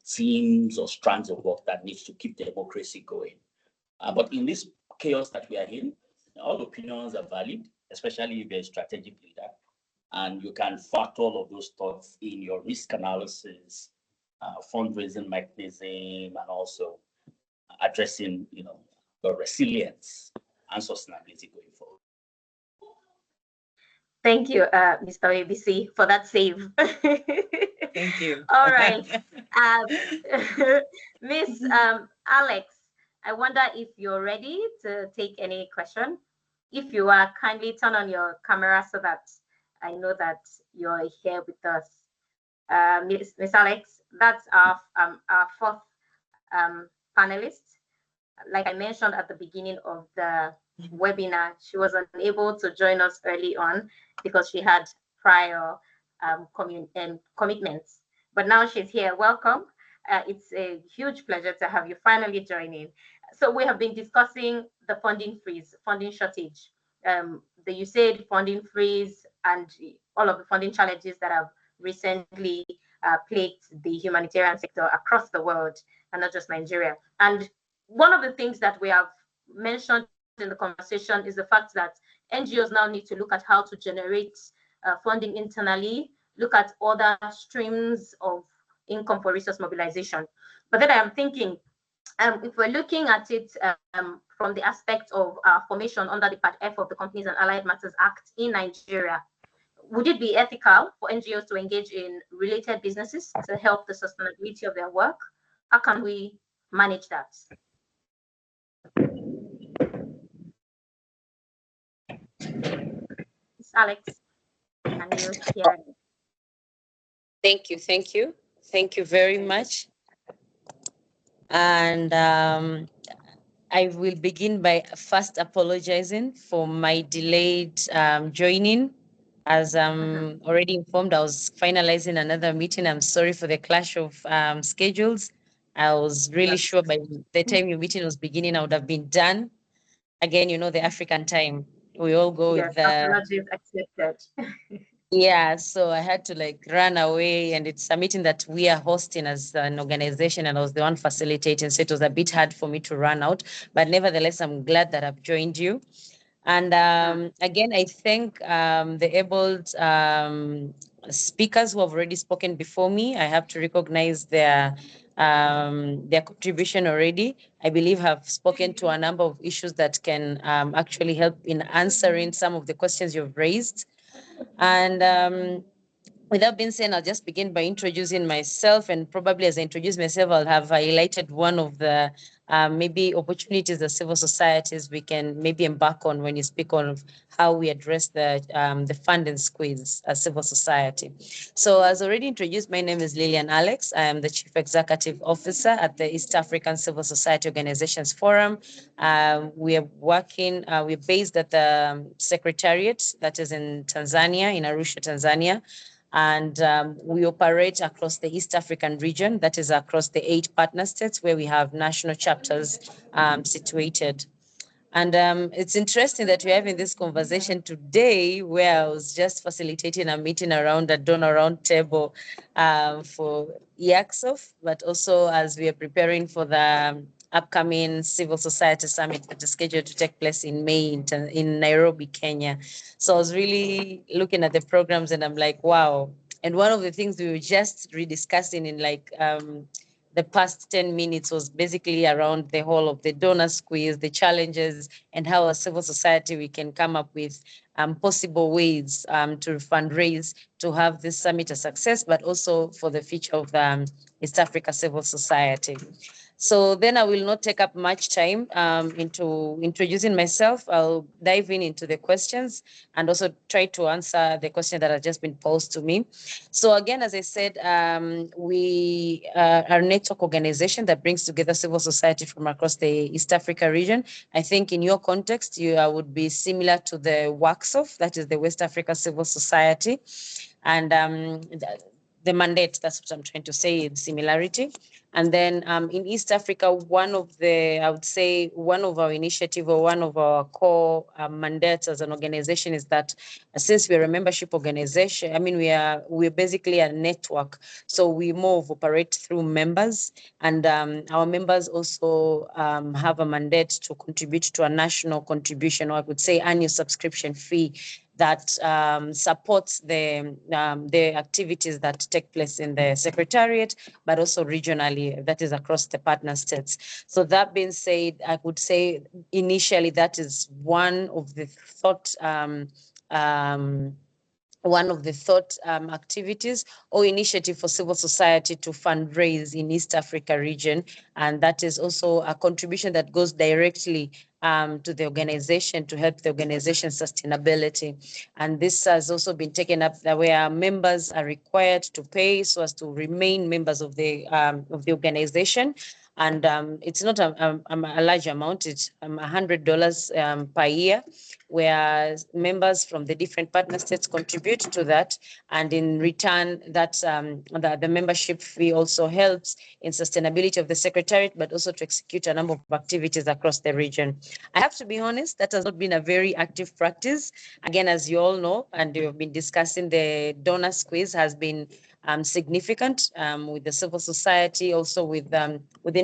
teams or strands of work that needs to keep democracy going. But in this chaos that we are in, all opinions are valid, especially if you're a strategic leader, and you can factor all of those thoughts in your risk analysis, fundraising mechanism, and also addressing, your resilience and sustainability going forward. Thank you, Mr. ABC, for that save. Thank you. All right. Miss Alex, I wonder if you're ready to take any question. If you are, kindly turn on your camera so that I know that you're here with us. Miss Alex, that's our fourth panelist. Like I mentioned at the beginning of the webinar, she was unable to join us early on because she had prior commitments. But now she's here. Welcome. It's a huge pleasure to have you finally joining. So we have been discussing the funding freeze, funding shortage, the USAID funding freeze, and all of the funding challenges that have recently plagued the humanitarian sector across the world, and not just Nigeria. And one of the things that we have mentioned in the conversation is the fact that NGOs now need to look at how to generate funding internally, look at other streams of income for resource mobilization. But then I'm thinking, if we're looking at it from the aspect of formation under the Part F of the Companies and Allied Matters Act in Nigeria, would it be ethical for NGOs to engage in related businesses to help the sustainability of their work? How can we manage that? Alex, can you hear me? Thank you. Thank you very much. And I will begin by first apologizing for my delayed joining. As I'm already informed, I was finalizing another meeting. I'm sorry for the clash of schedules. I was really sure by the time your meeting was beginning, I would have been done. Again, the African time. We all go with the apologies accepted. Yeah, so I had to run away, and it's a meeting that we are hosting as an organization, and I was the one facilitating, so it was a bit hard for me to run out, but nevertheless, I'm glad that I've joined you. And again, I thank the abled speakers who have already spoken before me. I have to recognize their contribution already. I believe have spoken to a number of issues that can actually help in answering some of the questions you've raised. And with that being said, I'll just begin by introducing myself, and probably as I introduce myself, I'll have highlighted one of the maybe opportunities that civil societies we can maybe embark on when you speak on how we address the funding squeeze as civil society. So as already introduced, my name is Lillian Alex. I am the Chief Executive Officer at the East African Civil Society Organizations Forum. We are working, we're based at the Secretariat that is in Tanzania, in Arusha, Tanzania. And we operate across the East African region, that is across the 8 partner states where we have national chapters situated. And it's interesting that we're having this conversation today, where I was just facilitating a meeting around a donor round table for EACSOF, but also as we are preparing for the upcoming Civil Society Summit that is scheduled to take place in May in Nairobi, Kenya. So I was really looking at the programs and I'm like, wow. And one of the things we were just rediscussing in the past 10 minutes was basically around the whole of the donor squeeze, the challenges, and how as civil society we can come up with possible ways to fundraise to have this summit a success, but also for the future of East Africa civil society. So then I will not take up much time into introducing myself. I'll dive into the questions and also try to answer the question that has just been posed to me. So again, as I said, we are a network organization that brings together civil society from across the East Africa region. I think in your context, you would be similar to the WACSOF, that is the West Africa Civil Society. And the mandate, that's what I'm trying to say, the similarity. And then in East Africa, one of our initiative or one of our core mandates as an organization is that since we're a membership organization, I mean, we're basically a network. So we operate through members, and our members also have a mandate to contribute to a national contribution, or I would say annual subscription fee that supports the activities that take place in the Secretariat, but also regionally, that is across the partner states. So that being said, I would say initially that is one of the activities or initiative for civil society to fundraise in East Africa region. And that is also a contribution that goes directly to the organization to help the organization sustainability. And this has also been taken up where members are required to pay so as to remain members of the organization. And it's not a large amount, it's $100 per year, where members from the different partner states contribute to that. And in return, that the membership fee also helps in sustainability of the Secretariat, but also to execute a number of activities across the region. I have to be honest, that has not been a very active practice. Again, as you all know, and we've been discussing, the donor squeeze has been significant with the civil society, also within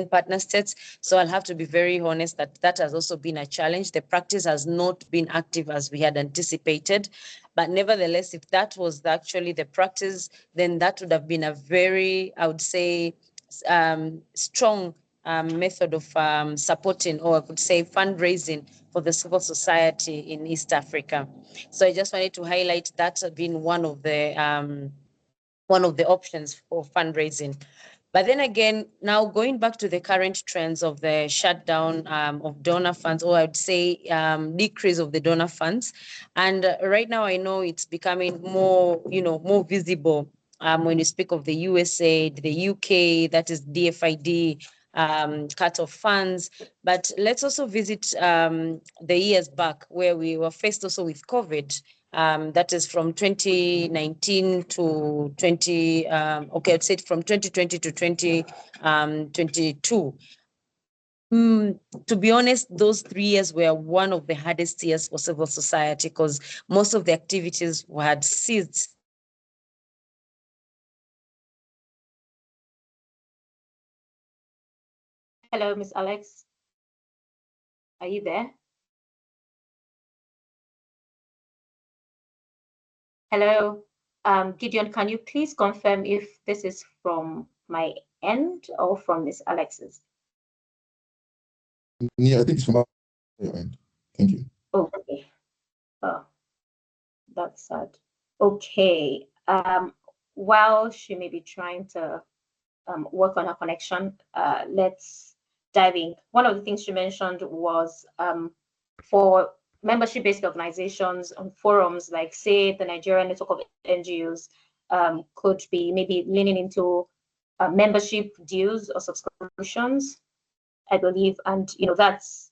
partner states. So I'll have to be very honest that has also been a challenge. The practice has not been active as we had anticipated. But nevertheless, if that was actually the practice, then that would have been a very, I would say, strong method of supporting, or I could say fundraising for the civil society in East Africa. So I just wanted to highlight that being one of the options for fundraising. But then again, now going back to the current trends of the shutdown of donor funds, or I'd say decrease of the donor funds. And right now I know it's becoming more visible when you speak of the USA, the UK, that is DFID, cut of funds. But let's also visit the years back where we were faced also with COVID. That is from 2019 to 20, I'd say from 2020 to 2022. To be honest, those 3 years were one of the hardest years for civil society because most of the activities had ceased. Hello, Miss Alex. Are you there? Hello, Gideon, can you please confirm if this is from my end or from Miss Alex's? Yeah, I think it's from your end. Thank you. Oh, okay. Oh, that's sad. Okay. While she may be trying to work on her connection, let's dive in. One of the things she mentioned was for membership-based organizations on forums like, say, the Nigeria Network of NGOs could be maybe leaning into membership dues or subscriptions, I believe, and that's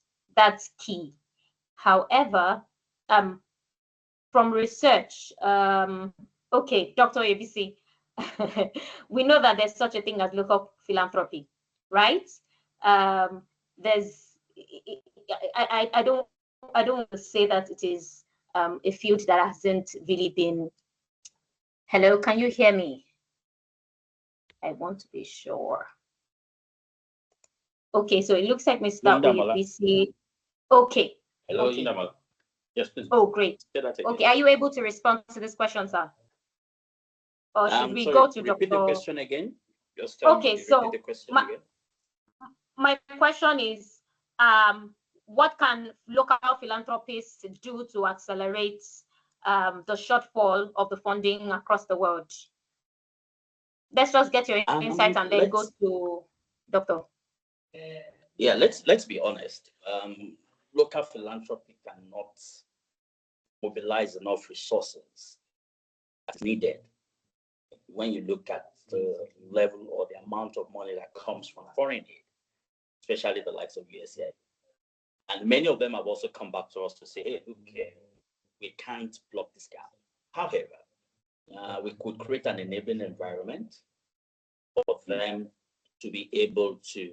key. However, from research, Okay, Dr. ABC, we know that there's such a thing as local philanthropy, right? There's, I don't want to say that it is a field that hasn't really been. Hello, can you hear me? I want to be sure. Okay, so it looks like Mr. ABC. Okay. Hello, okay. Indamal. Yes, please. Oh, great. Okay, are you able to respond to this question, sir? Or should we sorry, go to repeat Dr. the question again? Just okay, so repeat the question again. My question is, what can local philanthropists do to accelerate the shortfall of the funding across the world? Let's just get your insight and then go to Dr. Yeah, let's be honest. Local philanthropy cannot mobilize enough resources as needed when you look at the level or the amount of money that comes from foreign aid, especially the likes of USAID. And many of them have also come back to us to say, hey, okay, we can't block this gap. However, we could create an enabling environment for them to be able to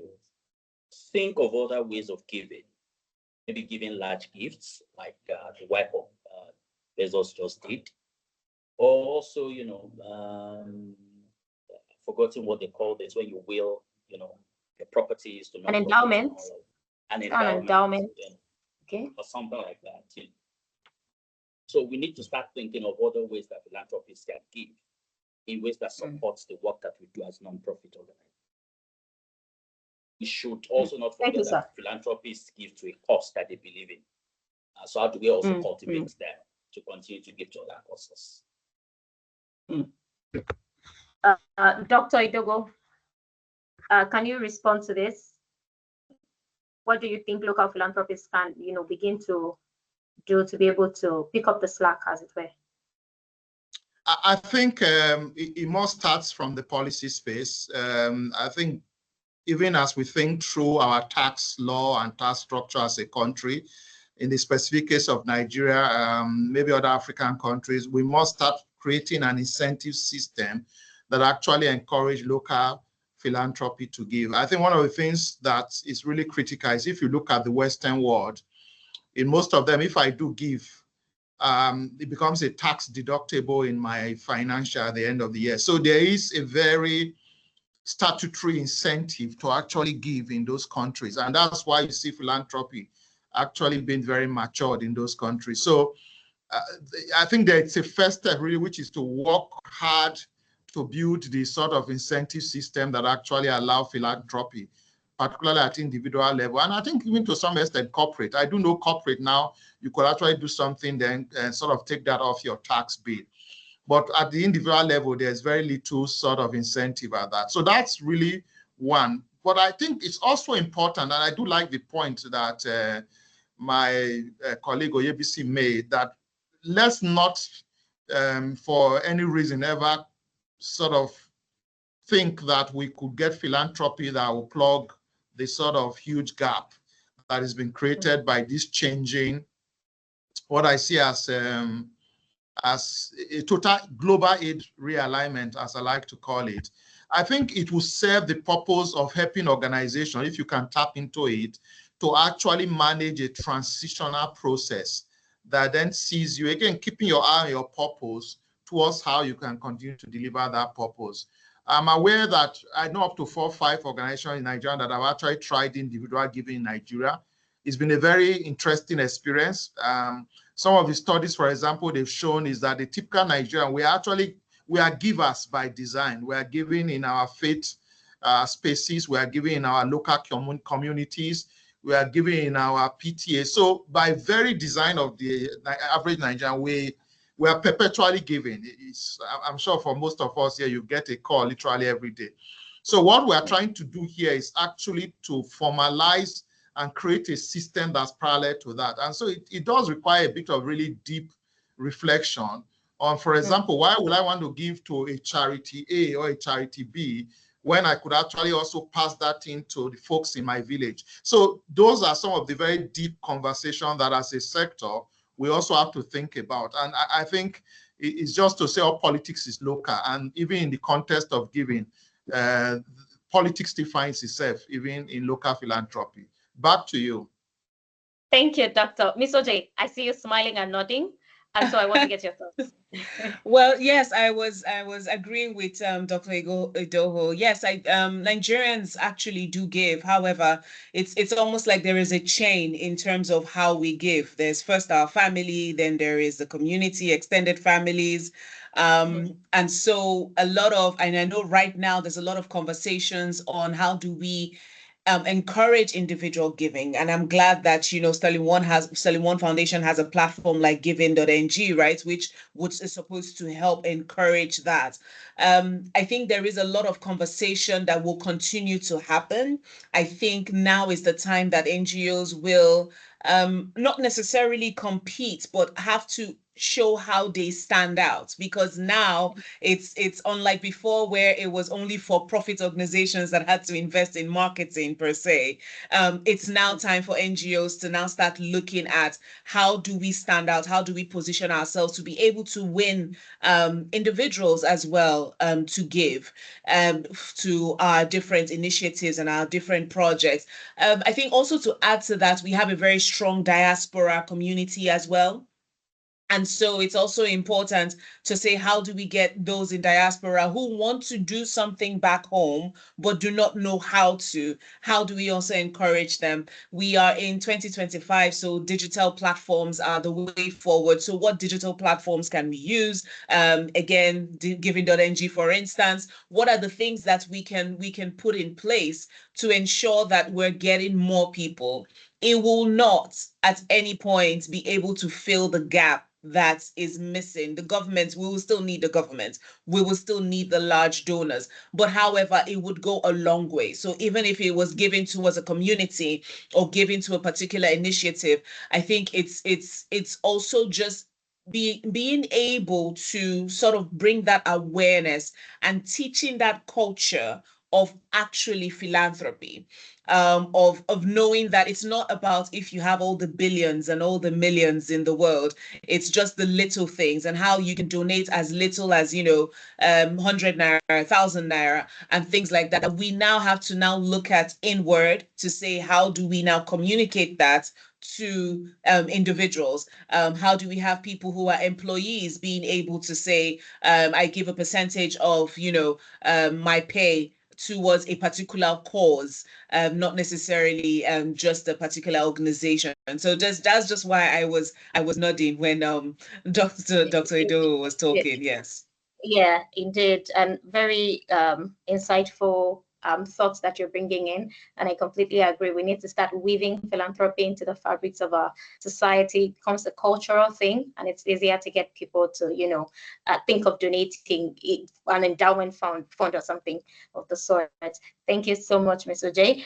think of other ways of giving, maybe giving large gifts like the wife of Bezos just did, or also, forgotten what they call this when you will, your properties to an endowment. An endowment. Yeah, okay, or something like that. Yeah. So we need to start thinking of other ways that philanthropists can give in ways that supports the work that we do as non-profit organizations. We should also not forget that philanthropists give to a cause that they believe in. So how do we also cultivate them to continue to give to other causes? Dr. Idogo, can you respond to this? What do you think local philanthropists can, begin to do to be able to pick up the slack, as it were? I think it more starts from the policy space. I think even as we think through our tax law and tax structure as a country, in the specific case of Nigeria, maybe other African countries, we must start creating an incentive system that actually encourage local philanthropy to give. I think one of the things that is really critical is if you look at the Western world, in most of them, if I do give, it becomes a tax deductible in my financial at the end of the year. So there is a very statutory incentive to actually give in those countries. And that's why you see philanthropy actually being very matured in those countries. So I think that it's a first step really, which is to work hard to build the sort of incentive system that actually allow philanthropy, particularly at individual level. And I think even to some extent corporate. I do know corporate now, you could actually do something then and sort of take that off your tax bill. But at the individual level, there's very little sort of incentive at that. So that's really one. But I think it's also important, and I do like the point that my colleague Oyebisi made, that let's not, for any reason, ever sort of think that we could get philanthropy that will plug the sort of huge gap that has been created by this changing, what I see as a total global aid realignment, as I like to call it. I think it will serve the purpose of helping organizations, if you can tap into it, to actually manage a transitional process that then sees you, again, keeping your eye on your purpose towards how you can continue to deliver that purpose. I'm aware that I know up to 4 or 5 organizations in Nigeria that have actually tried individual giving in Nigeria. It's been a very interesting experience. Some of the studies, for example, they've shown is that the typical Nigerian, we are givers by design. We are giving in our faith spaces. We are giving in our local communities. We are giving in our PTA. So by very design of the average Nigerian, we are perpetually giving. I'm sure for most of us here, you get a call literally every day. So what we are trying to do here is actually to formalize and create a system that's parallel to that. And so it does require a bit of really deep reflection on, for example, why would I want to give to a charity A or a charity B when I could actually also pass that into the folks in my village? So those are some of the very deep conversations that as a sector, we also have to think about. And I think It's just to say all politics is local, and even in the context of giving, politics defines itself, even in local philanthropy. Back to you. Thank you, Dr. Ms. Oj. I see you smiling and nodding, and so I want to get your thoughts. Well, yes, I was agreeing with Dr. Idoho. Yes, Nigerians actually do give. However, it's almost like there is a chain in terms of how we give. There's first our family, then there is the community, extended families. And so and I know right now there's a lot of conversations on how do we encourage individual giving. And I'm glad that, you know, Sterling One Foundation has a platform like Giving.ng, right, which is supposed to help encourage that. I think there is a lot of conversation that will continue to happen. I think now is the time that NGOs will not necessarily compete, but have to show how they stand out, because now it's unlike before where it was only for profit organizations that had to invest in marketing per se. It's now time for NGOs to now start looking at how do we stand out, how do we position ourselves to be able to win individuals as well to give to our different initiatives and our different projects. I think also to add to that, we have a very strong diaspora community as well. And so it's also important to say, how do we get those in diaspora who want to do something back home, but do not know how to? How do we also encourage them? We are in 2025, so digital platforms are the way forward. So what digital platforms can we use? Again, Giving.ng, for instance, what are the things that we can put in place to ensure that we're getting more people? It will not at any point be able to fill the gap that is missing. The government, we will still need the government. We will still need the large donors. But however, it would go a long way. So even if it was given towards a community or given to a particular initiative, I think it's also just being able to sort of bring that awareness and teaching that culture of actually philanthropy, of knowing that it's not about if you have all the billions and all the millions in the world. It's just the little things and how you can donate as little as, 100 naira, 1,000 naira, and things like that. We now have to now look at inward to say, how do we now communicate that to individuals? How do we have people who are employees being able to say, I give a percentage of, my pay towards a particular cause, not necessarily just a particular organization. And so that's just why I was nodding when Dr. Ido was talking. Yes. Yeah, indeed, and very insightful thoughts that you're bringing in, and I completely agree. We need to start weaving philanthropy into the fabrics of our society. It becomes a cultural thing, and it's easier to get people to, think of donating an endowment fund or something of the sort. Thank you so much, Ms. Oj.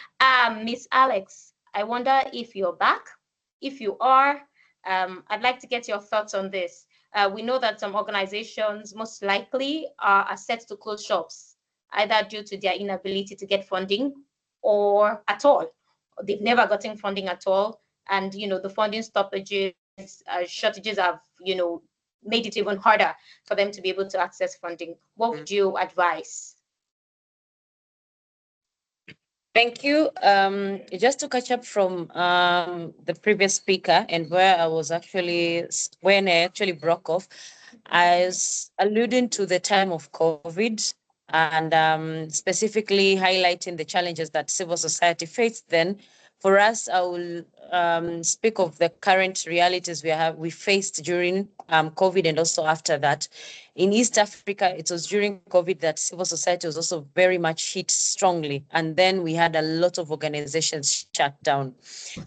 Miss Alex, I wonder if you're back. If you are, I'd like to get your thoughts on this. We know that some organizations most likely are set to close shops, either due to their inability to get funding or at all. They've never gotten funding at all. And, the funding stoppages, shortages have, made it even harder for them to be able to access funding. What would you advise? Thank you. Just to catch up from the previous speaker and when I actually broke off, I was alluding to the time of COVID and specifically highlighting the challenges that civil society faced then. For us, I will speak of the current realities we faced during COVID and also after that. In East Africa, it was during COVID that civil society was also very much hit strongly. And then we had a lot of organizations shut down.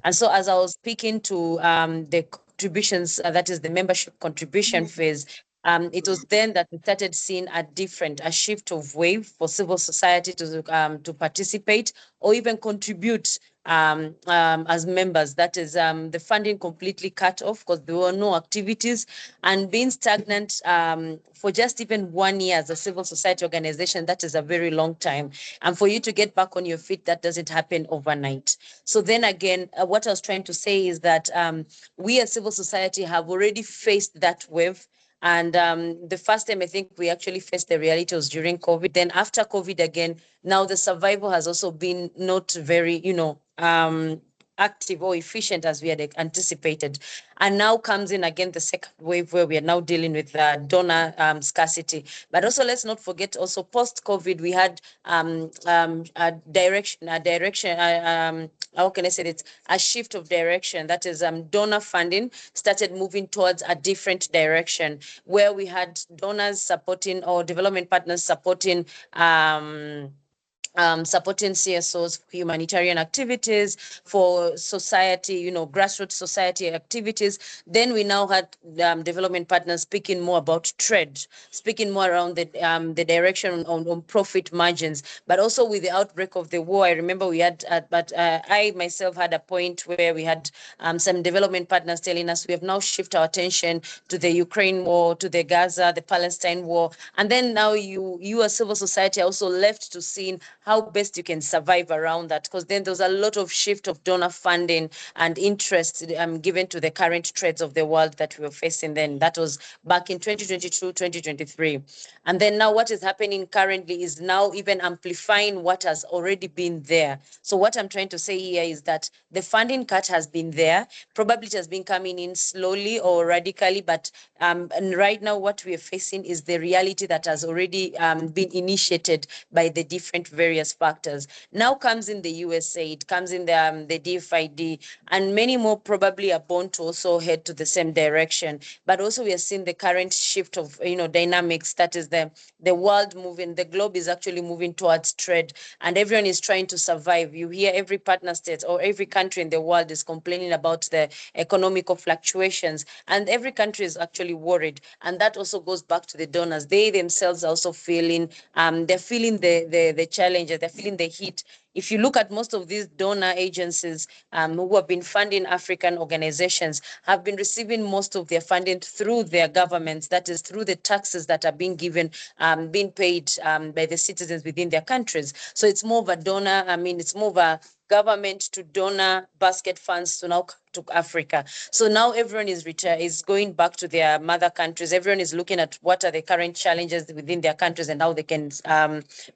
And so as I was speaking to the contributions, that is the membership contribution phase, it was then that we started seeing a shift of wave for civil society to participate or even contribute as members. That is the funding completely cut off because there were no activities, and being stagnant for just even 1 year as a civil society organization, that is a very long time. And for you to get back on your feet, that doesn't happen overnight. So then again, what I was trying to say is that we as civil society have already faced that wave. And the first time I think we actually faced the reality was during COVID. Then after COVID again, now the survival has also been not very, active or efficient as we had anticipated. And now comes in again the second wave where we are now dealing with donor scarcity. But also let's not forget also post-COVID, we had a direction, how can I say it? A shift of direction. That is donor funding started moving towards a different direction where we had donors supporting or development partners supporting supporting CSOs for humanitarian activities, for society, grassroots society activities. Then we now had development partners speaking more about trade, speaking more around the direction on profit margins. But also with the outbreak of the war, I remember we had, I myself had a point where we had some development partners telling us we have now shifted our attention to the Ukraine war, to the Gaza, the Palestine war. And then now you as civil society are also left to seeing how best you can survive around that, because then there's a lot of shift of donor funding and interest given to the current trades of the world that we were facing then. That was back in 2022, 2023. And then now what is happening currently is now even amplifying what has already been there. So what I'm trying to say here is that the funding cut has been there. Probably it has been coming in slowly or radically, but and right now what we are facing is the reality that has already been initiated by the different various factors. Now comes in the USA, it comes in the DFID, and many more probably are born to also head to the same direction. But also we are seeing the current shift of dynamics, that is the world moving, the globe is actually moving towards trade, and everyone is trying to survive. You hear every partner state or every country in the world is complaining about the economical fluctuations, and every country is actually worried. And that also goes back to the donors. They themselves are also feeling, they're feeling the challenges, they're feeling the heat. If you look at most of these donor agencies who have been funding African organizations, have been receiving most of their funding through their governments, that is through the taxes that are being given, being paid by the citizens within their countries. So it's more of a donor, it's more of a government to donor basket funds to now come to Africa. So now everyone is going back to their mother countries. Everyone is looking at what are the current challenges within their countries and how they can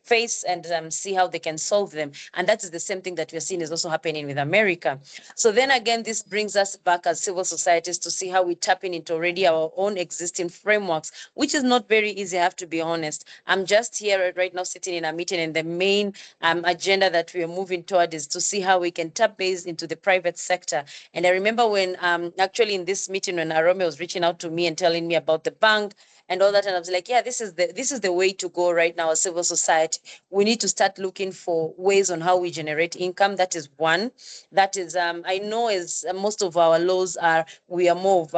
face and see how they can solve them. And that is the same thing that we're seeing is also happening with America. So then again, this brings us back as civil societies to see how we tap into already our own existing frameworks, which is not very easy, I have to be honest. I'm just here right now sitting in a meeting, and the main agenda that we are moving toward is to see how we can tap base into the private sector. And I remember when actually in this meeting, when Arome was reaching out to me and telling me about the bank and all that, and I was like, yeah, this is the way to go right now as civil society. We need to start looking for ways on how we generate income. That is one. That is, I know as most of our laws are, we are more of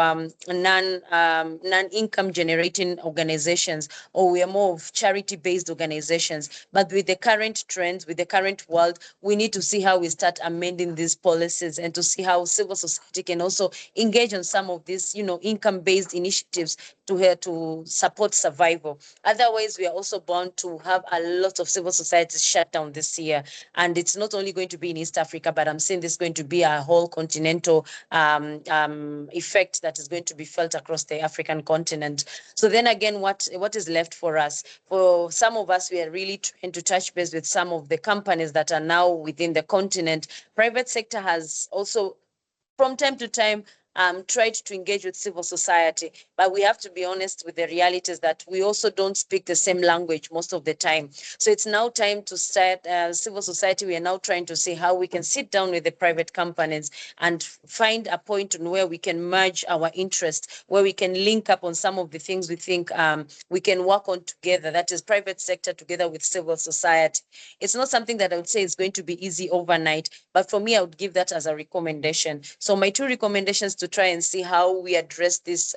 non-income generating organizations, or we are more of charity-based organizations. But with the current trends, with the current world, we need to see how we start amending these policies and to see how civil society can also engage on some of these, income-based initiatives to support survival. Otherwise, we are also bound to have a lot of civil societies shut down this year. And it's not only going to be in East Africa, but I'm saying this is going to be a whole continental effect that is going to be felt across the African continent. So then again, what is left for us? For some of us, we are really trying to touch base with some of the companies that are now within the continent. Private sector has also, from time to time, tried to engage with civil society, but we have to be honest with the realities that we also don't speak the same language most of the time. So it's now time to start civil society. We are now trying to see how we can sit down with the private companies and find a point on where we can merge our interests, where we can link up on some of the things we think we can work on together. That is private sector together with civil society. It's not something that I would say is going to be easy overnight, but for me, I would give that as a recommendation. So my two recommendations to try and see how we address this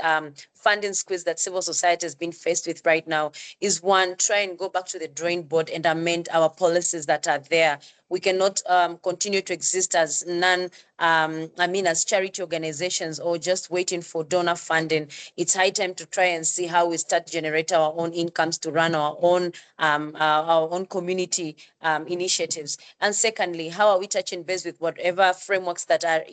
funding squeeze that civil society has been faced with right now is, one, try and go back to the drawing board and amend our policies that are there. We cannot continue to exist as as charity organizations or just waiting for donor funding. It's high time to try and see how we start generate our own incomes to run our own community initiatives. And secondly, how are we touching base with whatever frameworks that are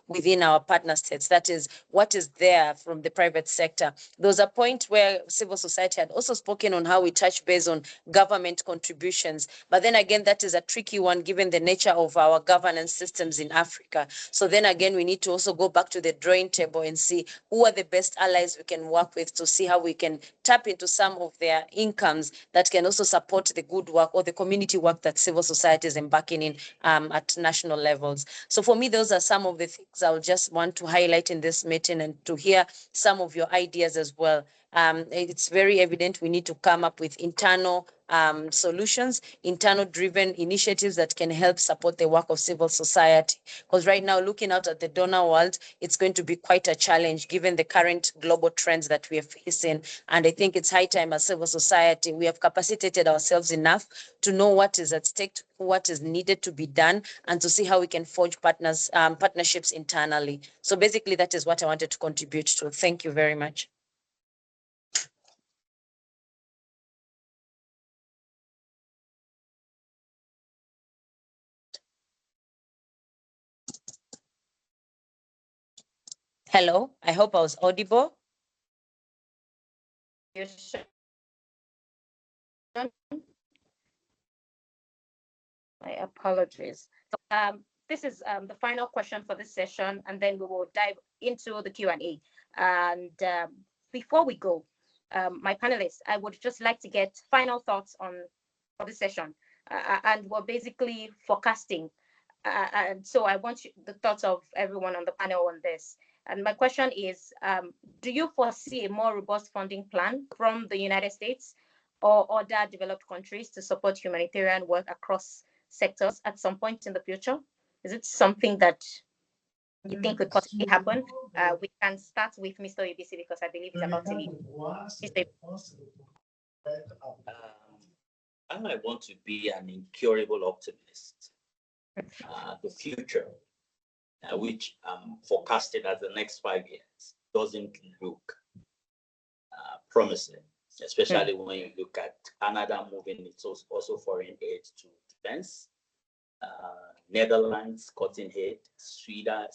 within our partner states? That is, what is there from the private sector? sector. There was a point where civil society had also spoken on how we touch base on government contributions. But then again, that is a tricky one given the nature of our governance systems in Africa. So then again, we need to also go back to the drawing table and see who are the best allies we can work with to see how we can tap into some of their incomes that can also support the good work or the community work that civil society is embarking in at national levels. So for me, those are some of the things I would just want to highlight in this meeting and to hear some of your ideas as well. It's very evident we need to come up with internal solutions, internal driven initiatives that can help support the work of civil society. Because right now, looking out at the donor world, it's going to be quite a challenge given the current global trends that we are facing. And I think it's high time as civil society, we have capacitated ourselves enough to know what is at stake, what is needed to be done, and to see how we can forge partnerships internally. So basically, that is what I wanted to contribute to. Thank you very much. Hello, I hope I was audible. Yes. My apologies. So, this is the final question for this session, and then we will dive into the Q&A. And before we go, my panelists, I would just like to get final thoughts for this session. And we're basically forecasting. And so I want the thoughts of everyone on the panel on this. And my question is, do you foresee a more robust funding plan from the United States or other developed countries to support humanitarian work across sectors at some point in the future? Is it something that you think could possibly happen? We can start with Mr. ABC because I believe he's about to leave. I might want to be an incurable optimist. The future, which I'm forecasting as the next 5 years, doesn't look promising, especially when you look at Canada moving its also foreign aid to defense, Netherlands cutting aid, Sweden,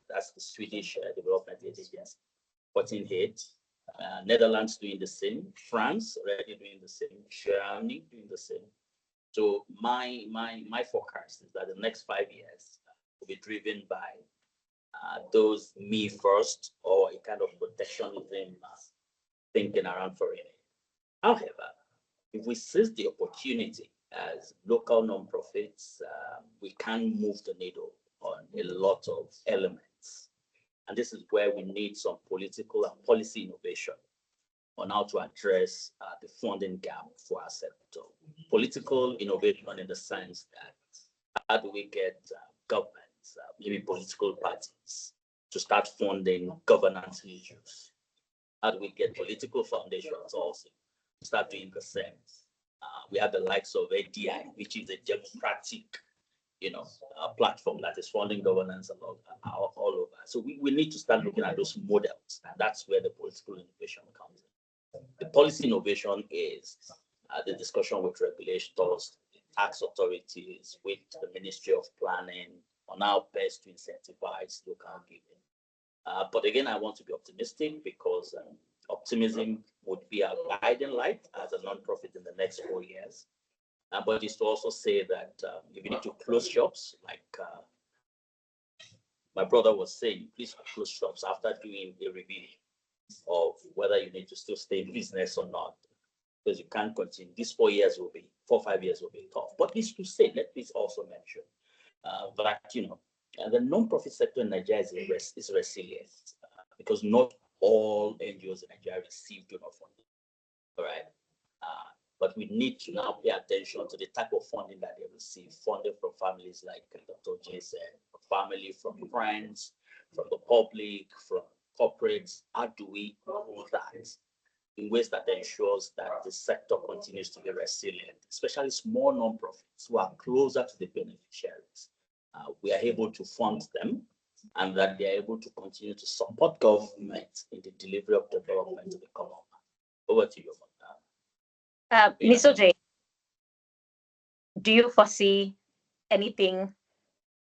that's the Swedish Development Agency, cutting aid, Netherlands doing the same, France already doing the same, Germany doing the same. So my forecast is that the next 5 years will be driven by those me first or a kind of protectionism thinking around foreign aid. However, if we seize the opportunity as local nonprofits, we can move the needle on a lot of elements. And this is where we need some political and policy innovation on how to address the funding gap for our sector. Political innovation in the sense that how do we get governments, maybe political parties, to start funding governance issues? How do we get political foundations also to start doing the same? We have the likes of ADI, which is a democratic, platform that is funding governance all over. So we need to start looking at those models, and that's where the political innovation comes in. The policy innovation is the discussion with regulators, tax authorities, with the Ministry of Planning on how best to incentivize local giving. But again, I want to be optimistic because optimism would be our guiding light as a nonprofit in the next 4 years. But it's to also say that if you need to close shops, like my brother was saying, please close shops after doing a review of whether you need to still stay in business or not, because you can't continue. These 4 years will be, 4 or 5 years will be tough. But this to say, let me also mention that the non-profit sector in Nigeria is resilient because not all NGOs in Nigeria receive donor funding. All right. But we need to now pay attention to the type of funding that they receive, funding from families like Dr. J said, family, from friends, from the public, from corporates. How do we grow that in ways that ensures that the sector continues to be resilient, especially small nonprofits who are closer to the beneficiaries? We are able to fund them and that they are able to continue to support government in the delivery of development to the common man. Over to you. Ms. Oj, do you foresee anything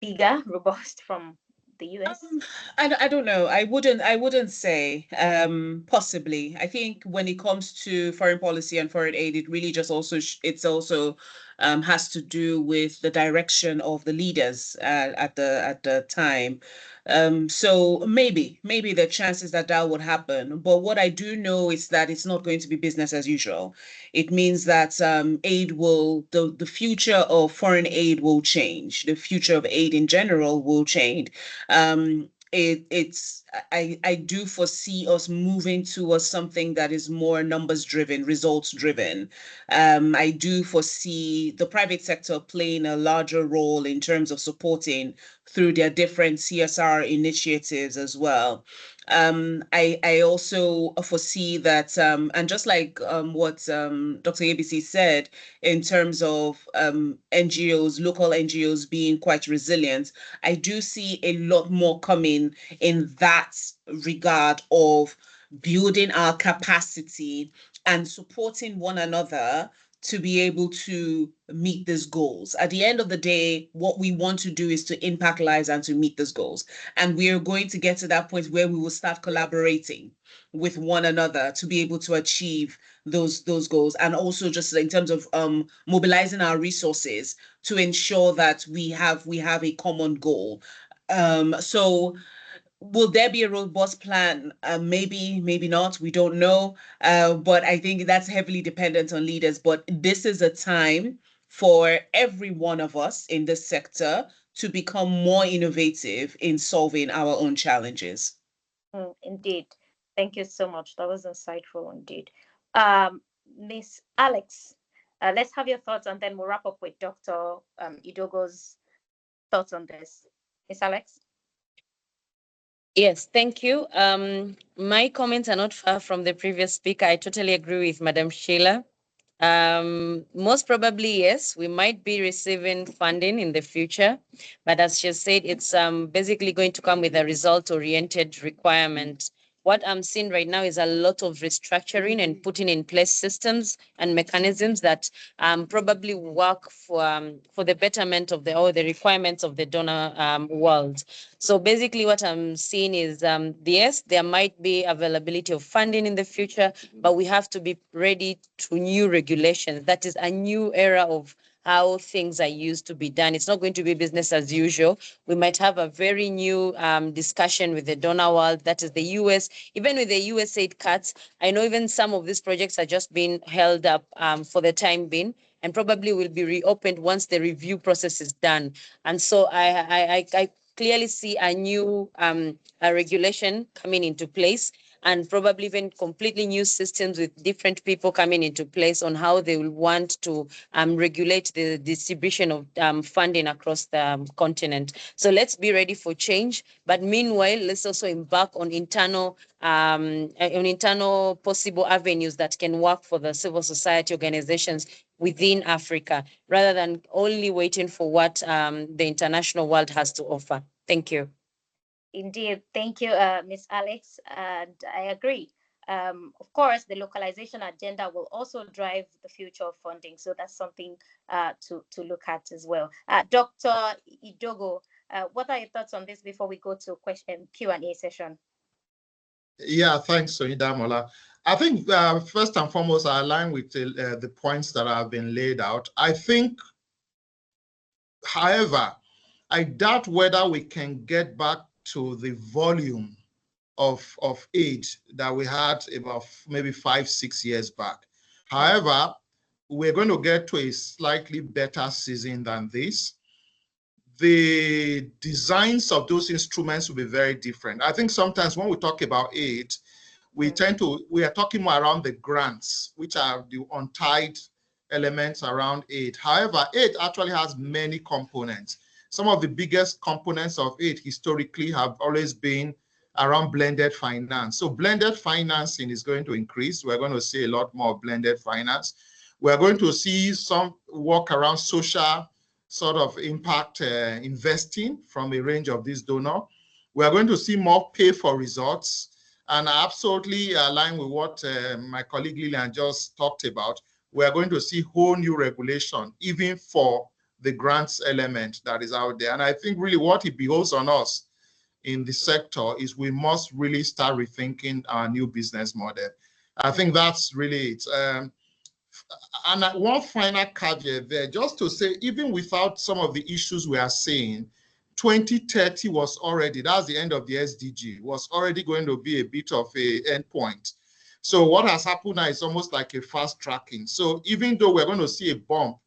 bigger, robust from the US? I don't know. I wouldn't say possibly. I think when it comes to foreign policy and foreign aid, it really just also it's also has to do with the direction of the leaders at the time. So maybe the chances that would happen. But what I do know is that it's not going to be business as usual. It means that aid will the future of foreign aid will change. The future of aid in general will change. I do foresee us moving towards something that is more numbers driven, results driven. I do foresee the private sector playing a larger role in terms of supporting through their different CSR initiatives as well. I also foresee that, and just like what Dr. ABC said, in terms of NGOs, local NGOs being quite resilient, I do see a lot more coming in that regard of building our capacity and supporting one another to be able to meet these goals. At the end of the day, what we want to do is to impact lives and to meet these goals. And we are going to get to that point where we will start collaborating with one another to be able to achieve those goals. And also just in terms of mobilizing our resources to ensure that we have a common goal. So will there be a robust plan? Maybe, maybe not. We don't know. But I think that's heavily dependent on leaders. But this is a time for every one of us in this sector to become more innovative in solving our own challenges. Indeed. Thank you so much. That was insightful indeed. Miss Alex, let's have your thoughts and then we'll wrap up with Dr. Idogo's thoughts on this. Miss Alex? Yes, thank you. My comments are not far from the previous speaker. I totally agree with Madam Sheila. Most probably, yes, we might be receiving funding in the future, but as she said, it's basically going to come with a result-oriented requirement. What I'm seeing right now is a lot of restructuring and putting in place systems and mechanisms that probably work for the betterment of the requirements of the donor world. So basically what I'm seeing is, yes, there might be availability of funding in the future, but we have to be ready to new regulations. That is a new era of how things are used to be done. It's not going to be business as usual. We might have a very new discussion with the donor world, that is the US. Even with the USAID cuts, I know even some of these projects are just being held up for the time being, and probably will be reopened once the review process is done. And so I clearly see a new regulation coming into place, and probably even completely new systems with different people coming into place on how they will want to regulate the distribution of funding across the continent. So let's be ready for change. But meanwhile, let's also embark on internal possible avenues that can work for the civil society organizations within Africa, rather than only waiting for what the international world has to offer. Thank you. Indeed. Thank you, Ms. Alex. And I agree. Of course, the localization agenda will also drive the future of funding. So that's something to look at as well. Dr. Idogo, what are your thoughts on this before we go to Q&A session? Yeah, thanks, Damola. I think first and foremost, I align with the points that have been laid out. I think, however, I doubt whether we can get back to the volume of aid that we had about maybe 5-6 years back. However, we're going to get to a slightly better season than this. The designs of those instruments will be very different. I think sometimes when we talk about aid, we are talking more around the grants, which are the untied elements around aid. However, aid actually has many components. Some of the biggest components of aid historically have always been around blended finance. So blended financing is going to increase. We're going to see a lot more blended finance. We're going to see some work around social sort of impact investing from a range of these donors. We're going to see more pay for results. And I absolutely align with what my colleague Lillian just talked about. We're going to see whole new regulation, even for the grants element that is out there. And I think really what it behoves on us in the sector is we must really start rethinking our new business model. I think that's really it. And one final caveat there, just to say, even without some of the issues we are seeing, 2030 was already, that's the end of the SDG, was already going to be a bit of a endpoint. So what has happened now is almost like a fast tracking. So even though we're going to see a bump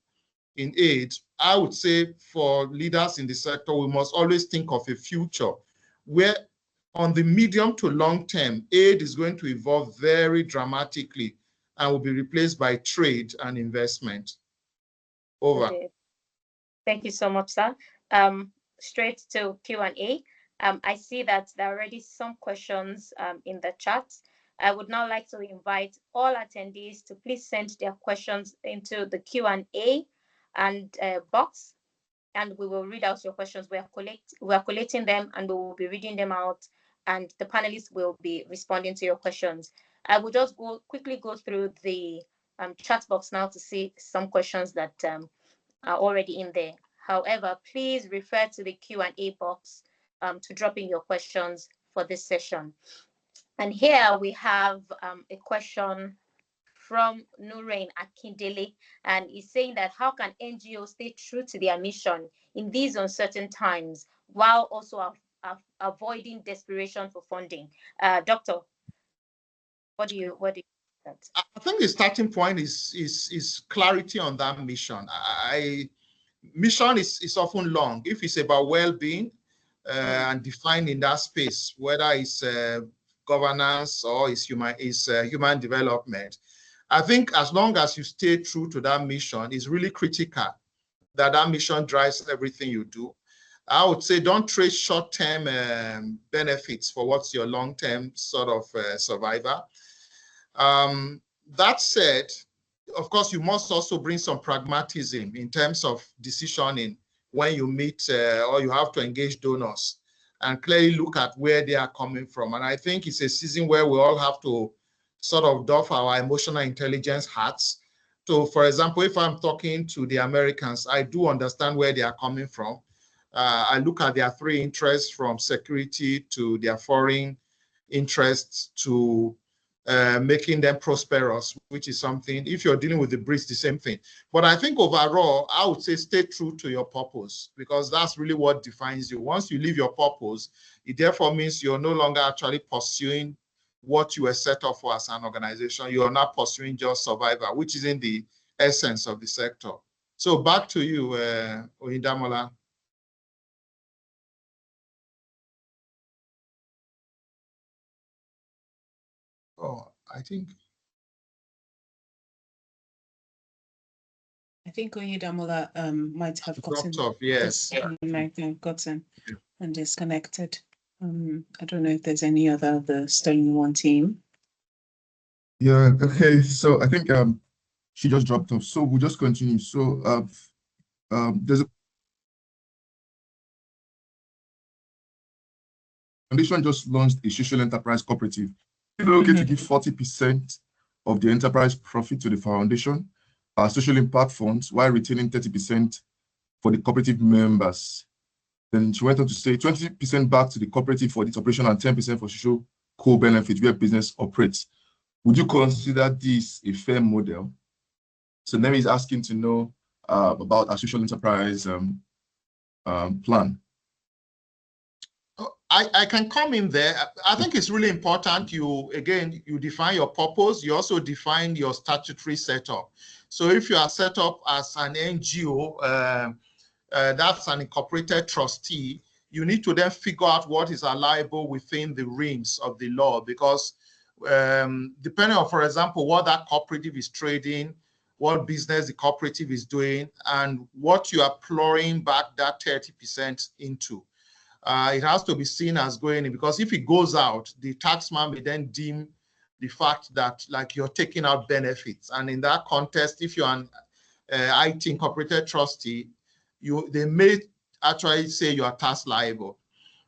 in aid, I would say for leaders in the sector, we must always think of a future where on the medium to long term, aid is going to evolve very dramatically and will be replaced by trade and investment. Over. Okay. Thank you so much, sir. Straight to Q&A. I see that there are already some questions in the chat. I would now like to invite all attendees to please send their questions into the Q&A and box, and we will read out your questions. We are collating them, and we will be reading them out, and the panelists will be responding to your questions. I will just quickly go through the chat box now to see some questions that are already in there. However, please refer to the Q&A box to drop in your questions for this session. And here we have a question from Nurain Akindele, and he's saying that how can NGOs stay true to their mission in these uncertain times while also avoiding desperation for funding? Doctor, what do you think? I think the starting point is clarity on that mission. Mission is often long. If it's about well-being and defined in that space, whether it's governance or it's human development, I think as long as you stay true to that mission, it's really critical that that mission drives everything you do. I would say don't trade short-term benefits for what's your long-term sort of survivor. That said, of course, you must also bring some pragmatism in terms of decisioning when you meet or you have to engage donors and clearly look at where they are coming from. And I think it's a season where we all have to sort of doff our emotional intelligence hats. So, for example, if I'm talking to the Americans, I do understand where they are coming from. I look at their three interests, from security to their foreign interests to making them prosperous, which is something, if you're dealing with the Brits, the same thing. But I think overall, I would say stay true to your purpose, because that's really what defines you. Once you leave your purpose, it therefore means you're no longer actually pursuing what you were set up for as an organization. You are not pursuing just survival, which is in the essence of the sector. So back to you, Oyindamola. Oh, I think Oyindamola might have gotten off, yes. Might have gotten and disconnected. I don't know if there's any other of the Sterling One team. Yeah, okay. So I think she just dropped off. So we'll just continue. So there's a foundation just launched a social enterprise cooperative. It's okay to give 40% of the enterprise profit to the foundation, social impact funds, while retaining 30% for the cooperative members. Then she went on to say 20% back to the cooperative for its operation and 10% for social co-benefit where business operates. Would you consider this a fair model? So Nemi is asking to know about our social enterprise plan. I can come in there. I think it's really important you define your purpose. You also define your statutory setup. So if you are set up as an NGO, that's an incorporated trustee, you need to then figure out what is allowable within the reins of the law, because depending on, for example, what that cooperative is trading, what business the cooperative is doing, and what you are pouring back that 30% into. It has to be seen as going in, because if it goes out, the taxman may then deem the fact that like you're taking out benefits. And in that context, if you're an IT incorporated trustee, they may actually say you are tax liable.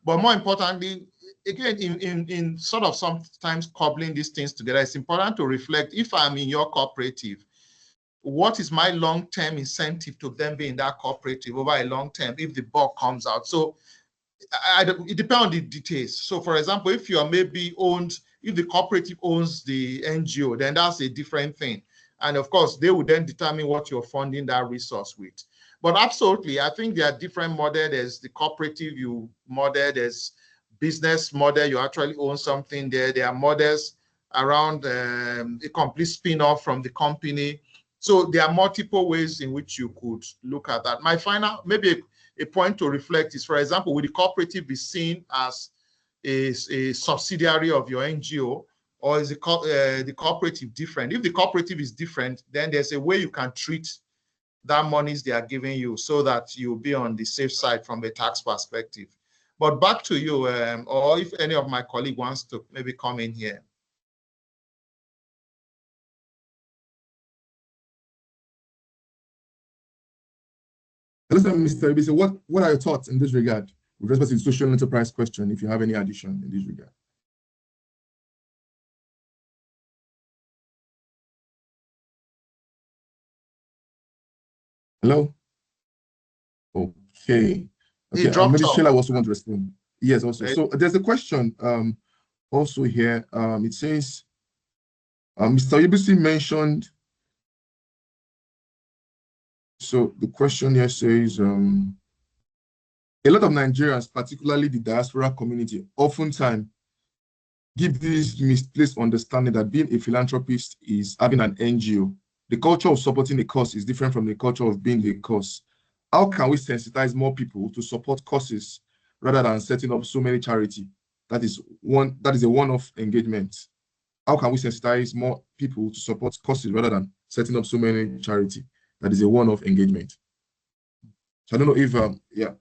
But more importantly, again, in sort of sometimes cobbling these things together, it's important to reflect, if I'm in your cooperative, what is my long-term incentive to them be in that cooperative over a long term if the buck comes out? So it depends on the details. So for example, if you are maybe owned, if the cooperative owns the NGO, then that's a different thing. And of course, they would then determine what you're funding that resource with. But absolutely, I think there are different models. There's the cooperative you model, there's business model, you actually own something there. There are models around a complete spin-off from the company. So there are multiple ways in which you could look at that. My final, maybe a point to reflect is, for example, would the cooperative be seen as a subsidiary of your NGO, or is the cooperative different? If the cooperative is different, then there's a way you can treat that monies they are giving you so that you'll be on the safe side from a tax perspective. But back to you, or if any of my colleague wants to maybe come in here. Listen, Mr. Ibisi, what are your thoughts in this regard with respect to the social enterprise question, if you have any addition in this regard? Hello? Okay. Okay, maybe Sheila also want to respond. Yes, also. So there's a question also here. It says, Mr. Ibisi mentioned, so the question here says, a lot of Nigerians, particularly the diaspora community, oftentimes give this misplaced understanding that being a philanthropist is having an NGO. The culture of supporting a cause is different from the culture of being a cause. How can we sensitize more people to support causes rather than setting up so many charity? That is a one-off engagement. How can we sensitize more people to support causes rather than setting up so many charity? That is a one-off engagement. So I don't know if yeah.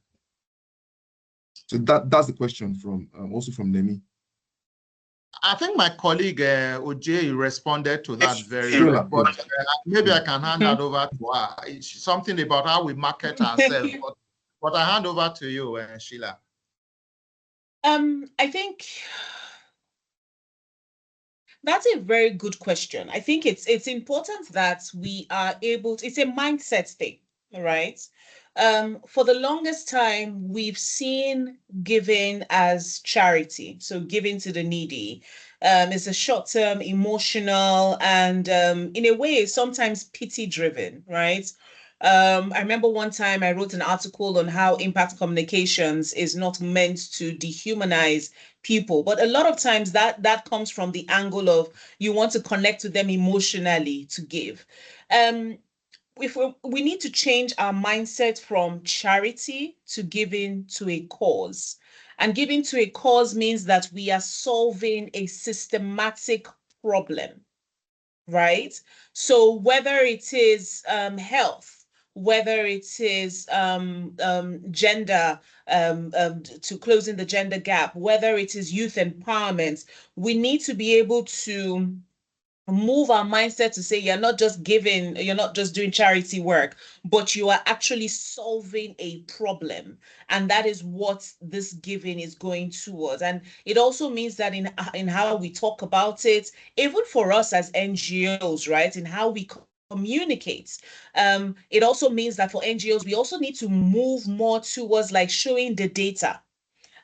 So that's the question from also from Nemi. I think my colleague Ojay responded to that very well, but maybe I can hand that over to her. It's something about how we market ourselves, but I hand over to you, Sheila. I think that's a very good question. I think it's important that we are able to, it's a mindset thing, right? For the longest time, we've seen giving as charity, so giving to the needy. It's a short-term, emotional, and in a way, sometimes pity-driven, right? I remember one time I wrote an article on how impact communications is not meant to dehumanize people, but a lot of times that comes from the angle of you want to connect with them emotionally to give. If we need to change our mindset from charity to giving to a cause. And giving to a cause means that we are solving a systematic problem, right? So whether it is health, whether it is gender, to closing the gender gap, whether it is youth empowerment, we need to be able to move our mindset to say you're not just giving, you're not just doing charity work, but you are actually solving a problem. And that is what this giving is going towards. And it also means that in how we talk about it, even for us as NGOs, right, in how we communicate. It also means that for NGOs, we also need to move more towards like showing the data